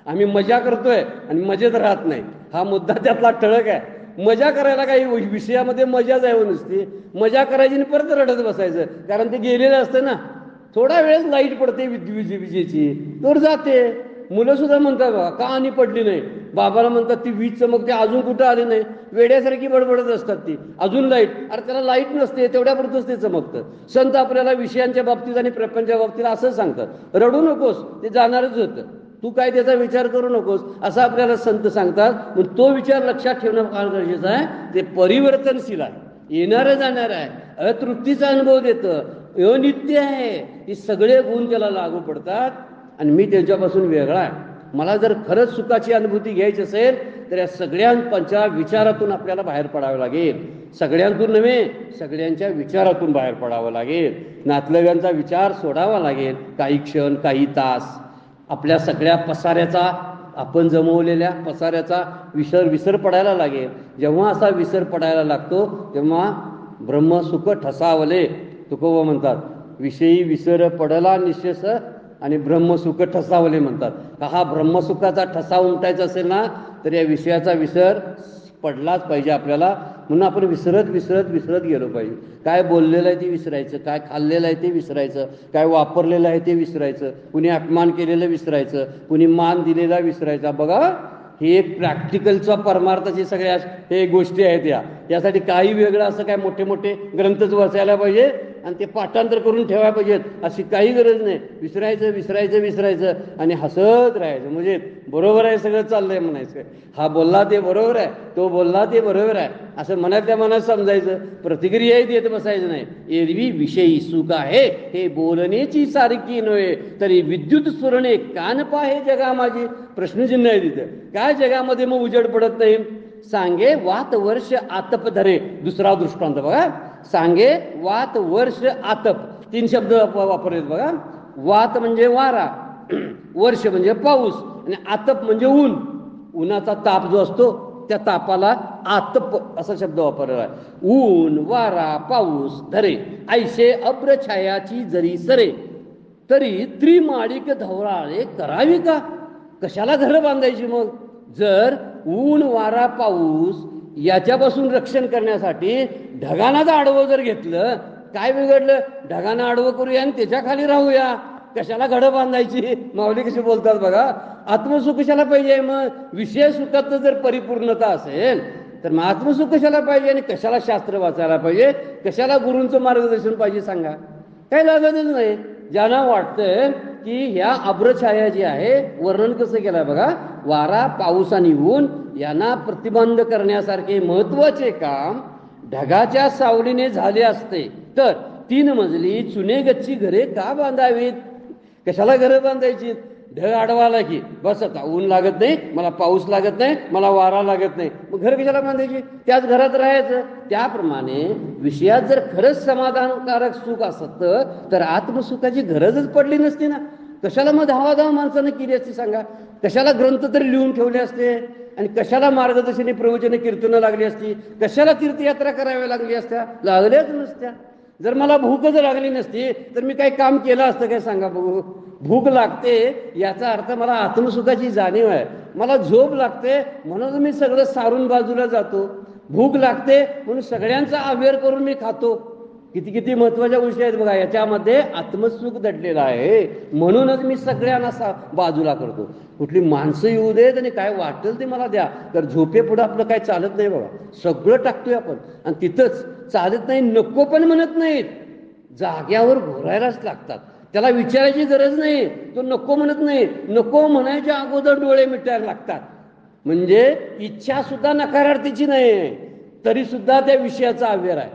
आम्ही मजा करतोय आणि मजेत राहत नाही, हा मुद्दा त्यातला ठळक आहे. मजा करायला काही विषयामध्ये मजाच आहे नुसती, मजा करायची आणि परत रडत बसायचं, कारण ते गेलेलं असतं ना. थोडा वेळच लाईट पडते विजेची, तर जाते. मुलं सुद्धा म्हणतात बघा, का आणि पडली नाही. बाबाला म्हणतात ती वीज चमकते, अजून कुठं आली नाही, वेड्यासारखी बडबडत असतात ती. अजून लाईट, अरे त्याला लाईट नसते, तेवढ्यापुरतंच ते चमकतं. संत आपल्याला विषयांच्या बाबतीत आणि प्रपंच्या बाबतीत असं सांगतात, रडू नकोस, ते जाणारच होतं, तू काय त्याचा विचार करू नकोस, असं आपल्याला संत सांगतात. पण तो विचार लक्षात ठेवणं फार गरजेचं आहे. ते परिवर्तनशील आहे, येणारं जाणार आहे, अतृप्तीचा अनुभव देतं, अनित्य आहे. हे सगळे गुण त्याला लागू पडतात आणि मी त्यांच्यापासून वेगळा आहे. मला जर खरंच सुखाची अनुभूती घ्यायची असेल तर या सगळ्यांच्या विचारातून आपल्याला बाहेर पडावं लागेल. सगळ्यांतून नव्हे, सगळ्यांच्या विचारातून बाहेर पडावं लागेल. नातलगांचा विचार सोडावा लागेल. काही क्षण, काही तास आपल्या सगळ्या पसाऱ्याचा, आपण जमवलेल्या पसाऱ्याचा विसर पडायला लागेल. जेव्हा असा विसर पडायला लागतो तेव्हा ब्रह्मसुख ठसावले, तुकोबा म्हणतात. विषयी विसर पडला निश्चस आणि ब्रह्मसुख ठसावले म्हणतात. हा ब्रह्मसुखाचा ठसा उमटायचा असेल ना, तर या विषयाचा विसर पडलाच पाहिजे आपल्याला. म्हणून आपण विसरत गेलो पाहिजे. काय बोललेलं आहे ते विसरायचं, काय खाल्लेलं आहे ते विसरायचं, काय वापरलेलं आहे ते विसरायचं, कुणी अपमान केलेलं विसरायचं, कुणी मान दिलेला विसरायचा. बघा, ही एक प्रॅक्टिकलचा परमार्थाची सगळ्या हे गोष्टी आहेत. यासाठी काही वेगळं असं काय मोठे मोठे ग्रंथच वाचायला पाहिजे आणि ते पाठांतर करून ठेवायला पाहिजेत अशी काही गरज नाही. विसरायचं आणि हसत राहायचं, म्हणजे बरोबर आहे सगळं चाललंय म्हणायचं. हा बोलला ते बरोबर आहे, तो बोलला ते बरोबर आहे, असं मनातल्या मनात समजायचं. प्रतिक्रियाही देत बसायचं नाही. एरवी विषयी सुख आहे हे बोलण्याची सारखी नव्हे, तरी विद्युत सुरणे कान पाहे जगा माझी. प्रश्नचिन्ह आहे तिथं. काय जगामध्ये मग उजेड पडत नाही. सांगे वात वर्ष आतप धरे. दुसरा दृष्टांत बघा, सांगे वात वर्ष आतप, 3 शब्द वापरलेत बघा. वात म्हणजे वारा, वर्ष म्हणजे पाऊस आणि आतप म्हणजे ऊन. उन्हाचा ताप जो असतो त्या तापाला आतप असा शब्द वापरलेला आहे. ऊन, वारा, पाऊस धरे ऐसे अब्रछायाची जरी सरे, तरी त्रिमाळिक धवळाळे करावी का. कशाला घरं बांधायची मग. जर ऊन, वारा, पाऊस याच्यापासून रक्षण करण्यासाठी ढगांना आडवं जर घेतलं, काय बिघडलं. ढगांना आडवं करूया आणि त्याच्या खाली राहूया. कशाला घडं बांधायची. माऊली कशी बोलतात बघा. आत्मसुख कशाला पाहिजे. मग विषय सुखात जर परिपूर्णता असेल तर मग आत्मसुख कशाला पाहिजे आणि कशाला शास्त्र वाचायला पाहिजे, कशाला गुरूंचं मार्गदर्शन पाहिजे सांगा. काही लागतच नाही. ज्यांना वाटतंय की ह्या अभ्रछाया जी आहे, वर्णन कसं केलंय बघा. वारा, पाऊस आणि ऊन यांना प्रतिबंध करण्यासारखे महत्वाचे काम ढगाच्या सावलीने झाले असते तर 3 मजली चुनेगच्ची घरे का बांधावीत. कशाला घरं बांधायची. ढग आडवाला की बस, आता ऊन लागत नाही मला, पाऊस लागत नाही मला, वारा लागत नाही, मग घर कशाला बांधायची. त्याच घरात राहायचं. त्याप्रमाणे विषयात जर खरंच समाधानकारक सुख असतं तर आत्मसुखाची गरजच पडली नसती ना. कशाला मग धावाधाव माणसानं केली असती सांगा. कशाला ग्रंथ तरी लिहून ठेवले असते आणि कशाला मार्गदर्शनी प्रवचने कीर्तनं लागली असती, कशाला तीर्थयात्रा कराव्या लागली असत्या. लागल्याच नसत्या. जर मला भूकच लागली नसती तर मी काही काम केलं असतं काय सांगा बघू. भूक लागते याचा अर्थ मला आत्मसुखाची जाणीव आहे. मला झोप लागते म्हणून मी सगळं सारून बाजूला जातो. भूक लागते म्हणून सगळ्यांचा अवेअर करून मी खातो. किती महत्वाच्या गोष्टी आहेत बघा. याच्यामध्ये आत्मसुख दडलेलं आहे म्हणूनच मी सगळ्यांना बाजूला करतो. कुठली माणसं येऊ देत आणि काय वाटेल ते मला द्या, तर झोपेपुढं आपलं काय चालत नाही बघा. सगळं टाकतोय आपण आणि तिथंच चालत नाही. नको पण म्हणत नाहीत, जाग्यावर घोरायलाच लागतात. त्याला विचारायची गरज नाही, तो नको म्हणत नाही. नको म्हणायच्या अगोदर डोळे मिटायला लागतात. म्हणजे इच्छा सुद्धा नकारार्थीची नाही, तरी सुद्धा त्या विषयाचा अव्यय आहे.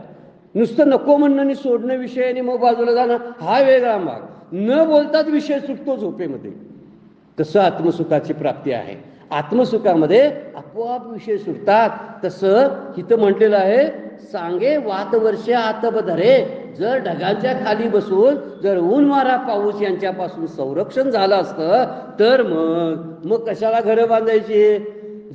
नुसतं नको म्हणणं आणि सोडणं विषय आणि मग बाजूला जाणं हा वेगळा भाग. न बोलताच विषय सुटतो झोपेमध्ये. तसं आत्मसुखाची प्राप्ती आहे. आत्मसुखामध्ये आपोआप विषय सुटतात. तसं इथं म्हटलेलं आहे, सांगे वात वर्षे आतबधरे. जर ढगांच्या खाली बसून जर ऊन वारा पाऊस यांच्यापासून संरक्षण झालं असतं तर मग कशाला घरं बांधायची.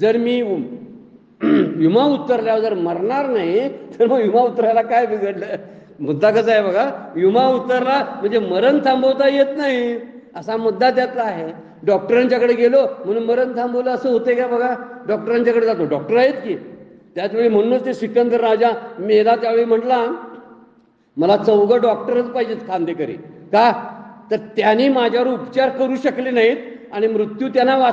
जर मी विमा उतरल्यावर जर मरणार नाही तर मग विमा उतरायला काय बिघडलं. मुद्दा कसा आहे बघा, विमा उतरला म्हणजे मरण थांबवता येत नाही असा मुद्दा त्यातला आहे. डॉक्टरांच्याकडे गेलो म्हणून मरण थांबवलं असं होते का बघा. डॉक्टरांच्याकडे जातो, डॉक्टर आहेत की. त्याचवेळी म्हणूनच ते सिकंदर राजा मेला त्यावेळी म्हटला, मला 4 डॉक्टरच पाहिजेत खांदेकरी. का तर त्यांनी माझ्यावर उपचार करू शकले नाहीत आणि मृत्यू त्यांना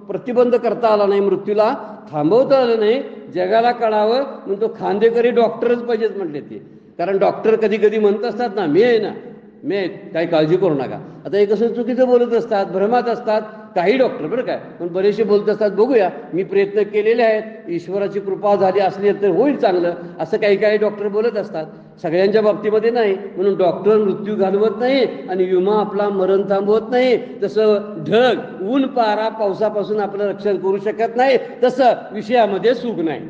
प्रतिबंध करता आला नाही, मृत्यूला थांबवता आलं नाही. जगाला कळावं म्हणून तो खांदेकरी डॉक्टरच पाहिजेत म्हटले ते. कारण डॉक्टर कधी कधी म्हणत असतात ना, मी आहे ना, मी काही काळजी करू नका. आता हे कसं चुकीचं बोलत असतात, भ्रमात असतात काही डॉक्टर, बरं काय, पण बरेचसे बोलत असतात, बघूया मी प्रयत्न केलेले आहेत, ईश्वराची कृपा झाली असली तर होईल चांगलं, असं काही काही डॉक्टर बोलत असतात. सगळ्यांच्या बाबतीमध्ये नाही. म्हणून डॉक्टर मृत्यू घालवत नाही आणि विमा आपला मरण थांबवत नाही. तसं ढग ऊन पारा पावसापासून आपलं रक्षण करू शकत नाही, तसं विषयामध्ये सुख नाही.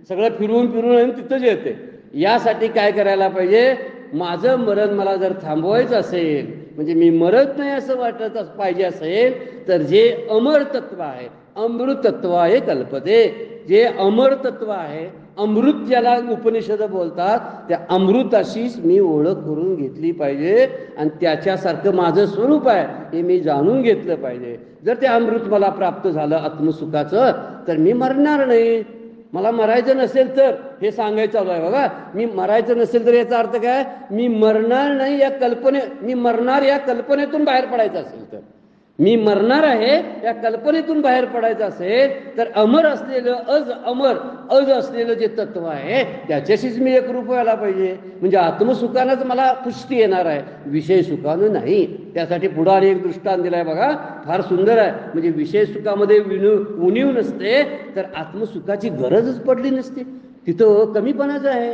सगळं फिरून फिरून तिथंच येते. यासाठी काय करायला पाहिजे, माझं मरण मला जर थांबवायचं असेल, म्हणजे मी मरत नाही असं वाटत पाहिजे असेल, तर जे अमर तत्व आहे, अमृत तत्व आहे कल्पते. जे अमर तत्व आहे, अमृत ज्याला उपनिषद बोलतात, त्या अमृताशीच मी ओळख करून घेतली पाहिजे आणि त्याच्यासारखं माझं स्वरूप आहे हे मी जाणून घेतलं पाहिजे. जर ते अमृत मला प्राप्त झालं आत्मसुखाचं, तर मी मरणार नाही. मला मरायचं नसेल तर, हे सांगायचं चालू आहे बघा, मी मरायचं नसेल तर याचा अर्थ काय, मी मरणार नाही या मी मरणार या कल्पनेतून बाहेर पडायचं असेल तर, मी मरणार आहे या कल्पनेतून बाहेर पडायचं असेल तर अमर असलेलं अज असलेलं जे तत्व आहे त्याच्याशीच मी एकरूप व्हायला पाहिजे. म्हणजे आत्मसुखानंच मला पुष्टी येणार आहे, विषय सुखानं नाही. त्यासाठी पुढे आणि एक दृष्टांत दिलाय बघा, फार सुंदर आहे. म्हणजे विषय सुखामध्ये उणीव नसते तर आत्मसुखाची गरजच पडली नसते. तिथं कमीपणाचं आहे,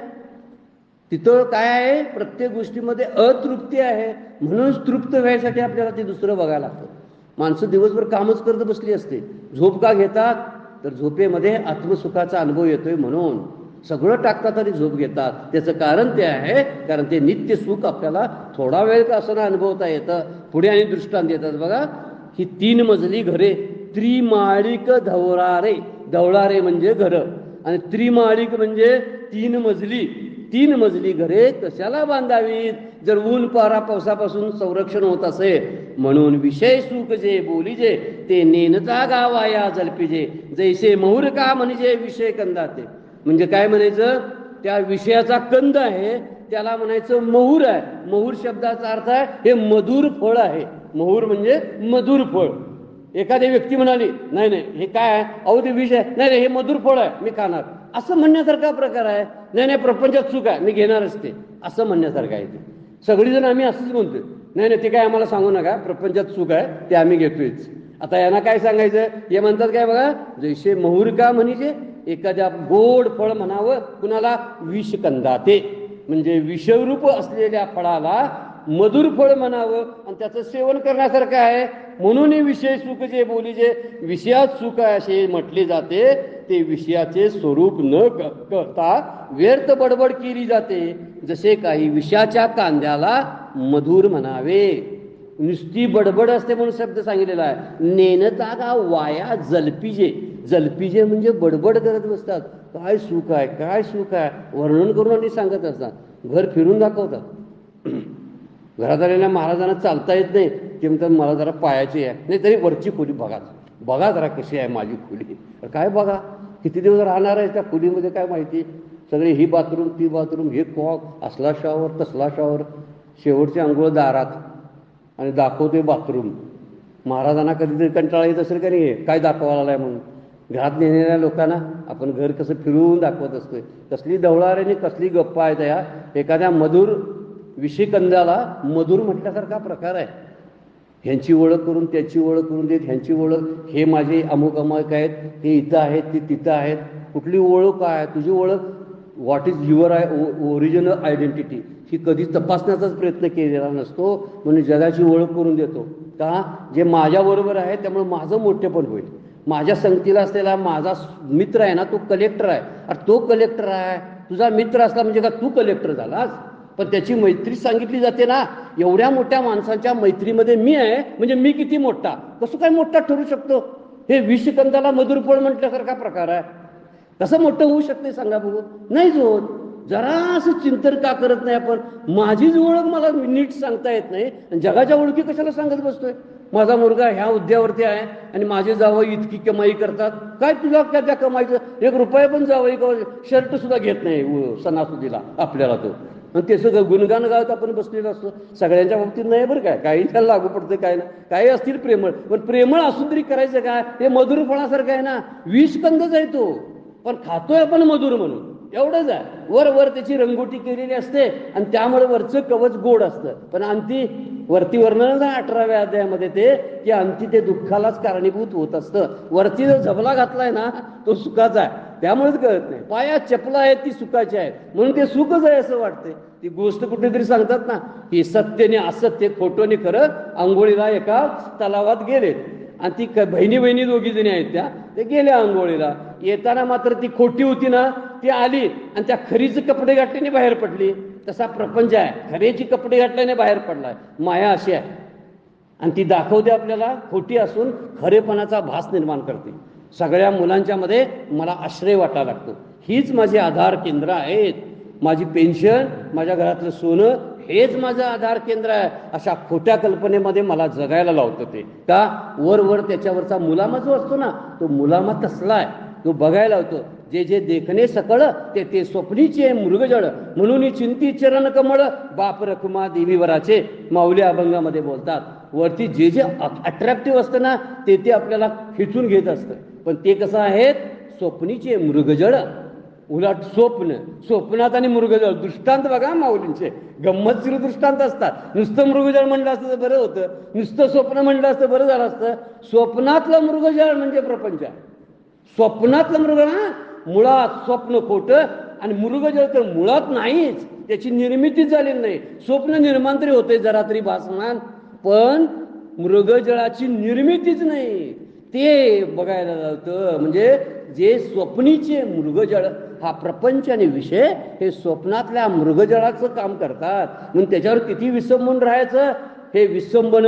तिथं काय आहे, प्रत्येक गोष्टीमध्ये अतृप्ती आहे. म्हणूनच तृप्त व्हायसाठी आपल्याला ते दुसरं बघायला लागतं. माणसं दिवसभर कामच करत बसली असते. झोप का घेतात, तर झोपेमध्ये आत्मसुखाचा अनुभव येतोय म्हणून सगळं टाकतात आणि झोप घेतात. त्याचं कारण ते आहे, कारण ते नित्य सुख आपल्याला थोडा वेळ का असं अनुभवता येतं. पुढे आणि दृष्टांत देतात बघा, ही 3 मजली घरे, त्रिमाळिक धवळारे म्हणजे घरं, आणि त्रिमाळिक म्हणजे 3 मजली घरे कशाला बांधावीत, जर ऊन पारा पावसापासून संरक्षण होत असेल. म्हणून विषय सुख जे बोलीजे, ते नेनता गावाया जल्पिजे, जैसे महुर का म्हणजे विषय कंदाते. म्हणजे काय म्हणायचं, त्या विषयाचा कंद आहे त्याला म्हणायचं महुर आहे. महुर शब्दाचा अर्थ आहे हे मधुर फळ आहे. महुर म्हणजे मधुर फळ. एखादी व्यक्ती म्हणाली, नाही नाही हे काय आहे, अहो ते विष आहे, नाही नाही हे मधुर फळ आहे मी खाणार, असं म्हणण्यासारखा प्रकार आहे. नाही नाही प्रपंचात सुख आहे मी घेणारच ते, असं म्हणण्यासारखं आहे ते. सगळीजण आम्ही असंच म्हणतोय, नाही नाही ते काय आम्हाला सांगू नका, प्रपंचात सुख आहे ते आम्ही घेतोयच. आता यांना काय सांगायचं, हे म्हणतात काय बघा, जैसे महुर का म्हणजे एखाद्या गोड फळ म्हणावं, कुणाला विषकंदाते म्हणजे विषरूप असलेल्या फळाला मधुर फळ म्हणावं आणि त्याचं सेवन करण्यासारखं आहे. म्हणून विषय सुख जे बोली जे विषयात सुख आहे असे म्हटले जाते, ते विषयाचे स्वरूप न करता व्यर्थ बडबड केली जाते. जसे काही विषाच्या कांद्याला मधुर म्हणावे. नुसती बडबड असते म्हणून शब्द सांगितलेला आहे. नेनता का वाया जलपिजे, जलपिजे म्हणजे बडबड करत बसतात, काय सुख आहे काय सुख आहे वर्णन करून आणि सांगत असतात. घर फिरून दाखवतात. घरात आलेल्या महाराजांना चालता येत नाही, ते म्हणतात मला जरा पायाची आहे, नाही तरी वरची खोली बघा जरा कशी आहे माझी खोली. काय बघा, किती दिवस राहणार आहे त्या खोलीमध्ये काय माहिती. सगळे ही बाथरूम ती बाथरूम, हे कॉक, असला शॉवर तसला शॉवर, शेवटची आंघोळ दारात आणि दाखवतोय बाथरूम. महाराजांना कधीतरी कंटाळा येत असेल का नाही, काय दाखवायला आलाय म्हणून. घरात नेणाऱ्या लोकांना आपण घर कसं फिरवून दाखवत असतोय. कसली ढवळाऱ्याने कसली गप्पा आहेत या. एखाद्या मधुर विषयकंदाला मधुर म्हटल्यासारखा प्रकार आहे. ह्यांची ओळख करून त्याची ओळख करून देत, ह्यांची ओळख, हे माझे अमुक अमुक आहेत, हे इथं आहेत, ते तिथं आहेत. कुठली ओळख काय? तुझी ओळख what is your original identity ही कधी तपासण्याचाच प्रयत्न केलेला नसतो. म्हणून जगाची ओळख करून देतो का? जे माझ्याबरोबर आहे त्यामुळे माझं मोठेपण होईल. माझ्या संगतीला असलेला माझा मित्र आहे ना, तो कलेक्टर आहे. अरे तो कलेक्टर आहे, तुझा मित्र असला म्हणजे का तू कलेक्टर झालास? पण त्याची मैत्री सांगितली जाते ना. एवढ्या मोठ्या माणसांच्या मैत्रीमध्ये मी आहे म्हणजे मी किती मोठा, कसं काय मोठा ठरू शकतो? हे विषकंदाला मधुरफळ म्हटल्यासारखा प्रकार आहे. कसं मोठं होऊ शकते सांगा बघू? नाहीच होत. जरा असं चिंतन का करत नाही आपण? माझीच ओळख मला नीट सांगता येत नाही, जगाच्या ओळखी कशाला सांगत बसतोय? माझा मुलगा ह्या हुद्द्यावरती आहे आणि माझे जावई इतकी कमाई करतात. काय तुला काय त्या कमाईचं? 1 रुपया पण जावई शर्ट सुद्धा घेत नाही सणासुदीला आपल्याला तो. आणि ते सगळं गुणगान गावत आपण बसलेलं असतो. सगळ्यांच्या बाबतीत नाही बरं काय, काही त्याला लागू पडतं काय ना, काही असतील प्रेमळ, पण प्रेमळ असून तरी करायचं काय? ते मधुर फळासारखं आहे ना, विषकंदच आहे तो, पण खातोय आपण मधुर म्हणून, एवढंच आहे. वर वर त्याची रंगोटी केलेली असते आणि त्यामुळे वरचं कवच गोड असतं, पण अंती वरती वर्णन 18व्या अध्यायामध्ये ते की अंती ते दुःखालाच कारणीभूत होत असतं. वरती जो झबला घातलाय ना तो सुखाचा आहे, त्यामुळेच कळत नाही. पायात चपला आहेत ती सुखाची आहेत म्हणून ते सुखच आहे असं वाटतंय. ती गोष्ट कुठेतरी सांगतात ना की सत्यने असत्य, खोटोने खरं, आंघोळीला एका तलावात गेलेत आणि ती बहिणी बहिणी दोघी जणी आहेत ते गेल्या आंघोळीला. येताना मात्र ती खोटी होती ना ती आली आणि त्या खरीचे कपडे घातल्याने बाहेर पडली. तसा प्रपंच आहे, खरेची कपडे घातल्याने बाहेर पडलाय. माया अशी आहे आणि ती दाखवते आपल्याला, खोटी असून खरेपणाचा भास निर्माण करते. सगळ्या मुलांच्या मध्ये मला आश्रय वाटायला लागतो. हीच माझे आधार केंद्र आहेत. माझी पेन्शन, माझ्या घरातलं सोनं हेच माझं आधार केंद्र आहे. अशा खोट्या कल्पनेमध्ये मला जगायला लावतं ते का? वर वर त्याच्यावरचा मुलामा जो असतो ना तो मुलामा तसला आहे, तो बघायला लावतो. जे जे देखणे सकळ ते ते स्वप्नीचे मृगजळ, म्हणून चिंती चरण कमळ बाप रखुमा देवीवराचे, माऊली अभंगामध्ये बोलतात. वरती जे जे अट्रॅक्टिव्ह असतं ना ते ते आपल्याला खिचून घेत असतं, पण ते कसं आहे? स्वप्नीचे मृगजळ. उलट स्वप्नात आणि मृगजळ दृष्टांत बघा माऊलींचे, गंमतशीर दृष्टांत असतात. नुसतं मृगजळ म्हणलं असतं तर बरं होतं, नुसतं स्वप्न म्हणलं असतं बरं झालं असतं. स्वप्नातलं मृगजळ म्हणजे प्रपंच आहे. स्वप्नातलं मृगजळ मुळात स्वप्न खोटं आणि मृगजळ तर मुळात नाहीच, त्याची निर्मितीच झालेली नाही. स्वप्न निर्माण तरी होते जरा तरी भासमान, पण मृगजळाची निर्मितीच नाही. ते बघायला जातं. म्हणजे जे स्वप्नीचे मृगजळ हा प्रपंच आणि विषय हे स्वप्नातल्या मृगजळाचं काम करतात. म्हणून त्याच्यावर किती विसंबून राहायचं? हे विसंबन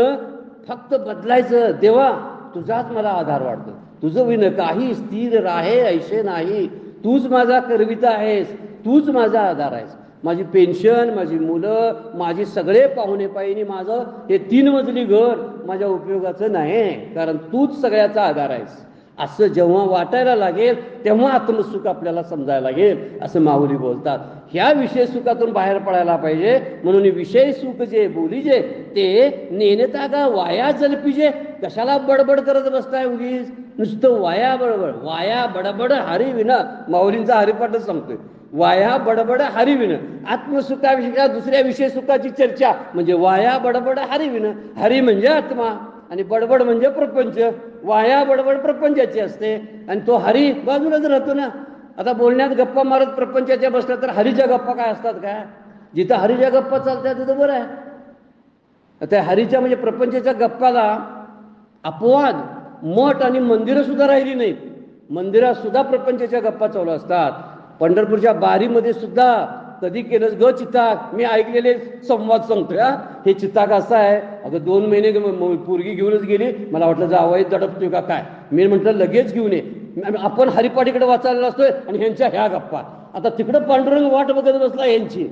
फक्त बदलायचं. देवा तुझाच मला आधार वाटतो, तुझं विन काही स्थिर राहे ऐसे नाही. तूच माझा करविता आहेस, तूच माझा आधार आहेस. माझी पेन्शन, माझी मुलं, माझी सगळे पाहुणे पाहिजे, माझं हे 3 मजली घर माझ्या उपयोगाचं नाही, कारण तूच सगळ्याचा आधार आहेस. असं जेव्हा वाटायला लागेल तेव्हा आत्मसुख आपल्याला समजायला लागेल, असं माऊली बोलतात. ह्या विषय सुखातून बाहेर पडायला पाहिजे. म्हणून विषय सुख जे बोली जे ते नेणता का वाया जलपिजे. कशाला बडबड करत बसताय उगीच? नुसतं वाया बडबड, वाया बडबड हरी विना. माऊलींचा हरिपाठच सांगतोय, वाया बडबड हरी विन. आत्मसुखाविषयी दुसऱ्या विषय सुखाची चर्चा म्हणजे वाया बडबड हरी विन. हरी म्हणजे आत्मा आणि बडबड म्हणजे प्रपंच. वाया बडबड प्रपंचाची असते आणि तो हरी बाजूलाच राहतो ना. आता बोलण्यात गप्पा मारत प्रपंचाच्या बसल्या तर हरीच्या गप्पा काय असतात काय? जिथं हरीच्या गप्पा चालतात तिथं बरं आहे. त्या हरीच्या म्हणजे प्रपंचाच्या गप्पाला अपवाद मठ आणि मंदिरं सुद्धा राहिली नाहीत. मंदिरात सुद्धा प्रपंचाच्या गप्पा चालू असतात. पंढरपूरच्या बारीमध्ये सुद्धा कधी केलंच ग चिताक? मी ऐकलेले संवाद सांगतोय. हे चिताक असं आहे, अगं 2 महिने पोरगी घेऊनच गेली, मला वाटलं जावई दडपतोय का काय. मी म्हटलं लगेच घेऊन ये. आपण हरिपाठीकडे वाचायला असतोय आणि ह्यांच्या ह्या गप्पा. आता तिकडं पांडुरंग वाट बघत बसला यांची,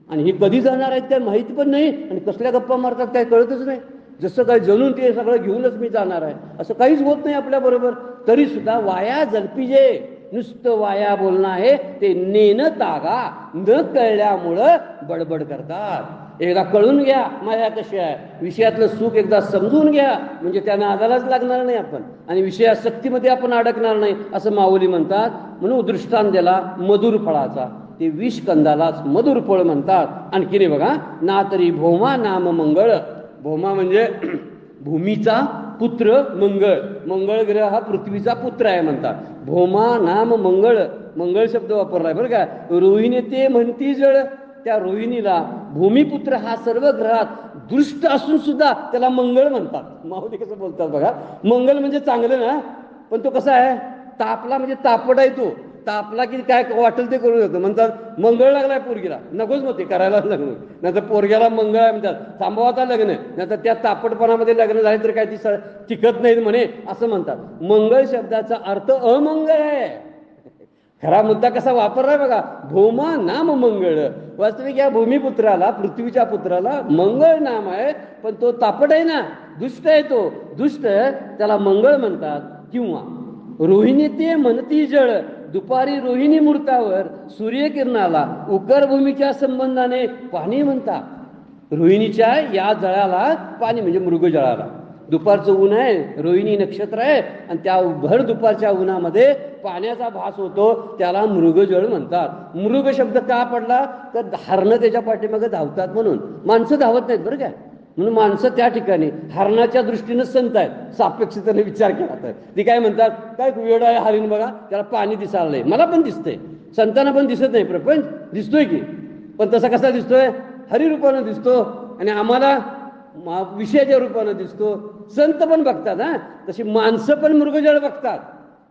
आणि हे कधी जाणार आहेत त्या माहिती पण नाही, आणि कसल्या गप्पा मारतात काय कळतच नाही. जसं काय जणून ते सगळं घेऊनच मी जाणार आहे, असं काहीच होत नाही आपल्या बरोबर. तरी सुद्धा वाया जलपिजे, नुसतं वाया बोलणं आहे ते. नेन तागा न कळल्यामुळं बडबड करतात. एकदा कळून घ्या माया कशी आहे, विषयातलं सुख एकदा समजून घ्या, म्हणजे त्यांना आधारच लागणार नाही आपण, आणि विषयासक्तीमध्ये आपण अडकणार नाही, असं माऊली म्हणतात. म्हणून दृष्टांत दिला मधुर फळाचा. ते विष कंदालाच मधुर फळ म्हणतात. आणखीन हे बघा, ना तरी भौमा नाम मंगळ. भौमा म्हणजे भूमीचा पुत्र मंगळ. मंगळ ग्रह हा पृथ्वीचा पुत्र आहे म्हणतात. भौमा नाम मंगळ, मंगळ शब्द वापरलाय बरं का. रोहिणी ते म्हणती जळ, त्या रोहिणीला भूमिपुत्र हा सर्व ग्रहात दृष्ट असून सुद्धा त्याला मंगळ म्हणतात. माहुली कसं बोलतात बघा. मंगळ म्हणजे चांगलं ना, पण तो कसा आहे, तापला म्हणजे तापट आहे. तो तापला की काय वाटेल ते करू देतो. म्हणतात मंगळ लागलाय पोरगीला, नकोच मग ते करायला लग्न. नाही तर पोरग्याला मंगळ आहे म्हणतात, थांबवा आता लग्न. नाही तर त्या तापटपणामध्ये लग्न झाले तर काय ती टिकत नाहीत म्हणे, असं म्हणतात. मंगळ शब्दाचा अर्थ अमंगळ आहे. खरा मुद्दा कसा वापरलाय बघा, भौमा नाम मंगळ. वास्तविक या भूमिपुत्राला, पृथ्वीच्या पुत्राला मंगळ नाम आहे, पण तो तापट आहे ना, दुष्ट आहे. तो दुष्ट त्याला मंगळ म्हणतात. किंवा रोहिणी ते म्हणती जळ, दुपारी रोहिणी मूर्तावर सूर्यकिरणाला उकर भूमीच्या संबंधाने पाणी म्हणतात. रोहिणीच्या या जळाला पाणी म्हणजे मृगजळाला. दुपारचं ऊन आहे, रोहिणी नक्षत्र आहे, आणि त्या भर दुपारच्या उन्हामध्ये पाण्याचा भास होतो, त्याला मृगजळ म्हणतात. मृग शब्द का पडला तर हरणं त्याच्या पाठीमागे धावतात म्हणून. माणसं धावत नाहीत बरं काय, म्हणून माणसं त्या ठिकाणी हरणाच्या दृष्टीनं संत आहेत. सापेक्षतेने विचार केला तर ती काय म्हणतात, काय वेळ आहे हरिण बघा, त्याला पाणी दिसायला नाही. मला पण दिसतंय, संतांना पण दिसत नाही, प्रपंच दिसतोय की, पण तसा कसा दिसतोय, हरिरूपानं दिसतो. आणि आम्हाला विषयाच्या रूपानं दिसतो. संत पण बघतात हा, तशी माणसं पण मृगजळ बघतात,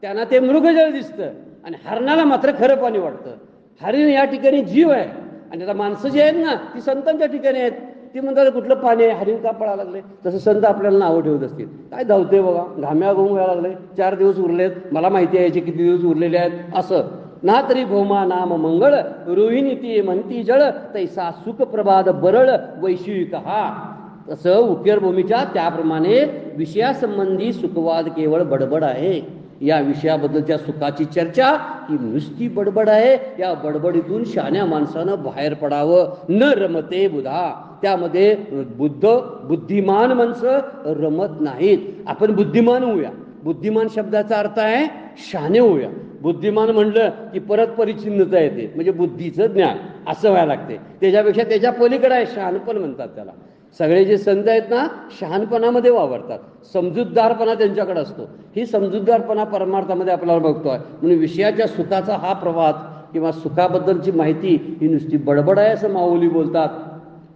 त्यांना ते मृगजळ दिसतं. आणि हरणाला मात्र खरं पाणी वाटतं. हरिण या ठिकाणी जीव आहे, आणि आता माणसं जी आहेत ना ती संतांच्या ठिकाणी आहेत. ती म्हणतात कुठलं पाणी आहे, हरिण का पळा लागले. तसं संत आपल्याला नावं ठेवत असतील. काय धावते बघा, घाम्या घुम व्हायला लागले, 4 दिवस उरलेत, मला माहिती आहे याचे किती दिवस उरलेले आहेत. असं ना तरी भौमा नाम मंगळ, रोहिणी ती म्हणती जळ, तैसा सुख प्रभाद बरळ वैश्विक हा. तसं उकेर भूमीच्या त्याप्रमाणे विषयासंबंधी सुखवाद केवळ बडबड आहे. या विषयाबद्दलच्या सुखाची चर्चा ही नुसती बडबड आहे. या बडबडीतून शहाण्या माणसानं बाहेर पडावं. न रमते बुधा, त्यामध्ये बुद्धिमान माणसं रमत नाहीत. आपण बुद्धिमान होऊया. बुद्धिमान शब्दाचा अर्थ आहे शहाणे होऊया. बुद्धिमान म्हणलं की परत परिचिन्नता येते, म्हणजे बुद्धीचं ज्ञान असं व्हायला लागते. त्याच्यापेक्षा त्याच्या पलीकडे आहे, शहाणपण म्हणतात त्याला. सगळे जे संत आहेत ना शहाणपणामध्ये वावरतात, समजूतदारपणा त्यांच्याकडे असतो. ही समजूतदारपणा परमार्थामध्ये आपल्याला बघतोय. म्हणून विषयाच्या सुखाचा हा प्रवाद किंवा सुखाबद्दलची माहिती ही नुसती बडबड आहे असं माऊली बोलतात.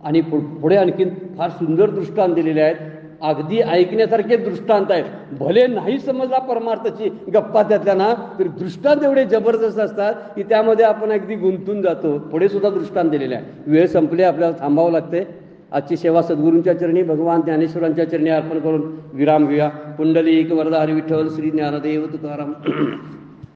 आणि पुढे आणखीन फार सुंदर दृष्टांत दिलेले आहेत. अगदी ऐकण्यासारखे दृष्टांत आहेत. भले नाही समजला परमार्थाची गप्पा त्यातल्या ना, तरी दृष्टांत एवढे जबरदस्त असतात की त्यामध्ये आपण अगदी गुंतून जातो. पुढे सुद्धा दृष्टांत दिलेले आहे. वेळ संपले, आपल्याला थांबावं लागते. आजची सेवा सद्गुरूंच्या चरणी, भगवान ज्ञानेश्वरांच्या चरणी अर्पण करून विराम घेऊया. पुंडलिक वरदा हरी विठ्ठल श्री ज्ञानदेव तुकाराम.